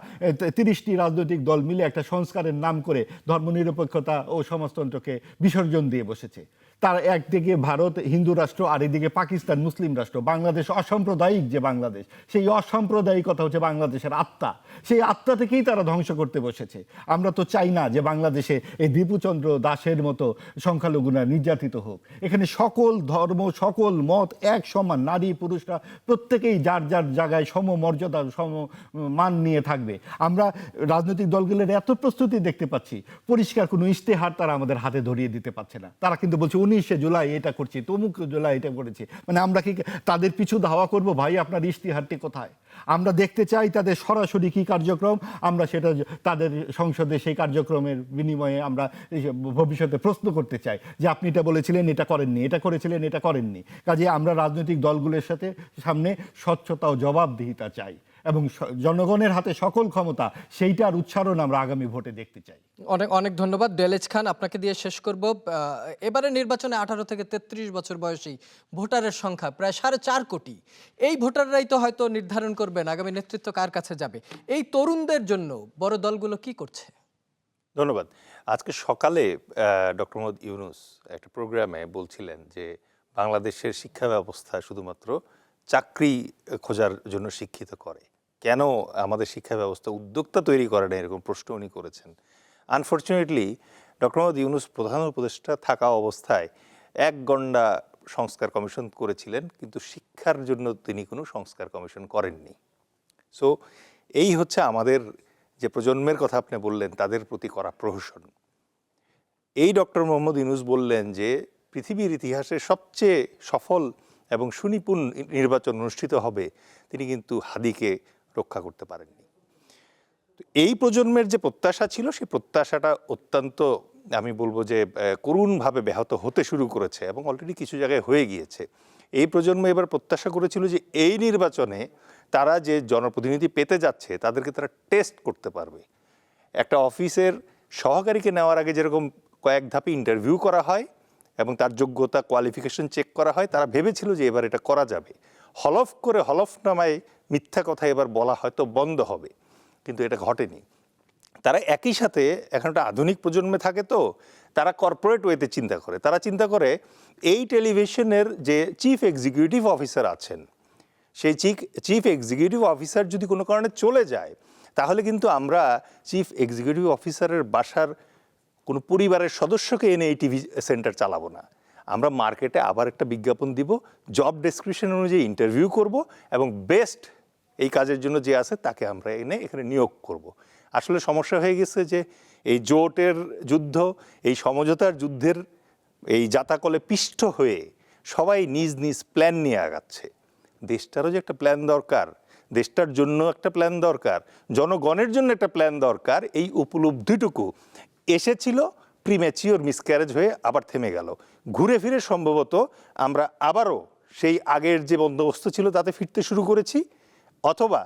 30টি রাজনৈতিক দল মিলে একটা সংস্কারের নাম করে ধর্মনিরপেক্ষতা ও সমাজতন্ত্রকে বিসর্জন দিয়ে বসেছে। তার একদিকে ভারত হিন্দু রাষ্ট্র, আর এদিকে পাকিস্তান মুসলিম রাষ্ট্র, বাংলাদেশ অসাম্প্রদায়িক যে বাংলাদেশ, সেই অসাম্প্রদায়িকতা হচ্ছে বাংলাদেশের আত্মা। সেই আত্মা থেকেই তারা ধ্বংস করতে বসেছে। আমরা তো চাই না যে বাংলাদেশে এই দীপুচন্দ্র দাসের মতো সংখ্যালঘুরা নির্যাতিত হোক। এখানে সকল ধর্ম, সকল মত এক সমান, নারী পুরুষরা প্রত্যেকেই যার যার জায়গায় সমমর্যাদা, সমমান নিয়ে থাকবে। আমরা রাজনৈতিক দলগুলোর এত প্রস্তুতি দেখতে পাচ্ছি, পরিষ্কার কোনো ইশতেহার তারা আমাদের হাতে ধরিয়ে দিতে পারছে না। তারা কিন্তু বলছে 19শে জুলাই এটা করছি, তমুক জুলাই এটা করেছি। মানে আমরা কি তাদের পিছু ধাওয়া করব? ভাই, আপনার ইশতেহারটি কোথায়? আমরা দেখতে চাই তাদের সরাসরি কি কার্যক্রম, আমরা সেটা তাদের সংসদে সেই কার্যক্রমের বিনিময়ে আমরা ভবিষ্যতে প্রশ্ন করতে চাই যে আপনি এটা বলেছিলেন, এটা করেননি, এটা করেছিলেন, এটা করেননি। কাজে আমরা রাজনৈতিক দলগুলোর সাথে সামনে স্বচ্ছতা ও জবাবদিহিতা চাই, এবং জনগণের হাতে সকল ক্ষমতা, সেইটার উচ্চারণ আমরা আগামী ভোটে দেখতে চাই। অনেক অনেক ধন্যবাদ। দেলেজ খান, আপনাকে দিয়ে শেষ করব। এবারে নির্বাচনে 18 থেকে 33 বছর বয়সী ভোটারের সংখ্যা প্রায় 4.5 কোটি। এই ভোটাররাই তো হয়তো নির্ধারণ করবেন আগামী নেতৃত্ব কার কাছে যাবে। এই তরুণদের জন্য বড় দলগুলো কি করছে? ধন্যবাদ। আজকে সকালে ডক্টর মোহাম্মদ ইউনূস একটা প্রোগ্রামে বলছিলেন যে বাংলাদেশের শিক্ষা ব্যবস্থা শুধুমাত্র চাকরি খোঁজার জন্য শিক্ষিত করে, কেন আমাদের শিক্ষা ব্যবস্থা উদ্যোক্তা তৈরি করে না, এরকম প্রশ্ন উনি করেছেন। আনফর্চুনেটলি ডক্টর মোহাম্মদ ইউনূস প্রধান উপদেষ্টা থাকা অবস্থায় 1 গন্ডা সংস্কার কমিশন করেছিলেন, কিন্তু শিক্ষার জন্য তিনি কোনো সংস্কার কমিশন করেননি। সো এই হচ্ছে আমাদের যে প্রজন্মের কথা আপনি বললেন, তাদের প্রতি করা প্রহসন। এই ডক্টর মোহাম্মদ ইউনূস বললেন যে পৃথিবীর ইতিহাসে সবচেয়ে সফল এবং সুনিপুণ নির্বাচন অনুষ্ঠিত হবে, তিনি কিন্তু হাদিকে রক্ষা করতে পারেননি। এই প্রজন্মের যে প্রত্যাশা ছিল সেই প্রত্যাশাটা অত্যন্ত আমি বলবো যে করুণভাবে ব্যাহত হতে শুরু করেছে এবং অলরেডি কিছু জায়গায় হয়ে গিয়েছে। এই প্রজন্ম এবার প্রত্যাশা করেছিল যে এই নির্বাচনে তারা যে জনপ্রতিনিধি পেতে যাচ্ছে তাদেরকে তারা টেস্ট করতে পারবে। একটা অফিসের সহকারীকে নেওয়ার আগে যেরকম কয়েক ধাপে ইন্টারভিউ করা হয় এবং তার যোগ্যতা কোয়ালিফিকেশন চেক করা হয়, তারা ভেবেছিল যে এবার এটা করা যাবে। হলফনামায় মিথ্যা কথা এবার বলা হয়তো বন্ধ হবে, কিন্তু এটা ঘটেনি। তারা একই সাথে এখন একটা আধুনিক প্রজন্মে থাকে, তো তারা কর্পোরেট ওয়েতে চিন্তা করে। তারা চিন্তা করে এই টেলিভিশনের যে চিফ এক্সিকিউটিভ অফিসার আছেন, সেই চিফ এক্সিকিউটিভ অফিসার যদি কোনো কারণে চলে যায়, তাহলে কিন্তু আমরা চিফ এক্সিকিউটিভ অফিসারের বাসার কোনো পরিবারের সদস্যকে এনে এই টিভি সেন্টার চালাবো না। আমরা মার্কেটে আবার একটা বিজ্ঞাপন দিব, জব ডেসক্রিপশন অনুযায়ী ইন্টারভিউ করব এবং বেস্ট এই কাজের জন্য যে আছে তাকে আমরা এনে এখানে নিয়োগ করব। আসলে সমস্যা হয়ে গেছে যে এই জোটের যুদ্ধ, এই সমঝোতার যুদ্ধের এই জাতাকলে পিষ্ট হয়ে সবাই নিজ নিজ প্ল্যান নিয়ে আগাচ্ছে। দেশটারও যে একটা প্ল্যান দরকার, দেশটার জন্য একটা প্ল্যান দরকার, জনগণের জন্য একটা প্ল্যান দরকার, এই উপলব্ধিটুকু এসেছিল প্রিম্যাচিওর মিসক্যারেজ হয়ে আবার থেমে গেল। ঘুরে ফিরে সম্ভবত আমরা আবারও সেই আগের যে বন্দোবস্ত ছিল তাতে ফিরতে শুরু করেছি, অথবা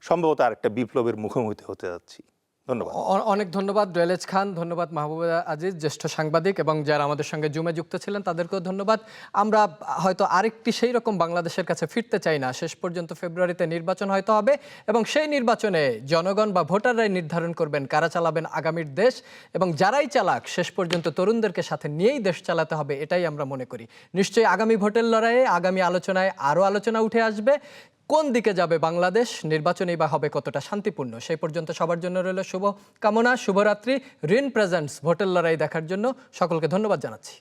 সম্ভবত আরেকটা বিপ্লবের মুখোমুখি হতে যাচ্ছি। ধন্যবাদ। অনেক ধন্যবাদ রেলেজ খান, ধন্যবাদ মাহবুবা আজিজ, জ্যেষ্ঠ সাংবাদিক, এবং যারা আমাদের সঙ্গে জুমে যুক্ত ছিলেন তাদেরকেও ধন্যবাদ। আমরা হয়তো আরেকটি সেই রকম বাংলাদেশের কাছে ফিরতে চাই না। শেষ পর্যন্ত ফেব্রুয়ারিতে নির্বাচন হয়তো হবে এবং সেই নির্বাচনে জনগণ বা ভোটাররাই নির্ধারণ করবেন কারা চালাবেন আগামীর দেশ, এবং যারাই চালাক শেষ পর্যন্ত তরুণদেরকে সাথে নিয়েই দেশ চালাতে হবে, এটাই আমরা মনে করি। নিশ্চয়ই আগামী ভোটের লড়াইয়ে, আগামী আলোচনায় আরও আলোচনা উঠে আসবে। কোন দিকে যাবে বাংলাদেশ, নির্বাচনই বা হবে কতটা শান্তিপূর্ণ। সেই পর্যন্ত সবার জন্য রইল শুভ কামনা, শুভরাত্রি। রিন প্রেজেন্টস ভোটের লড়াই দেখার জন্য সকলকে ধন্যবাদ জানাচ্ছি।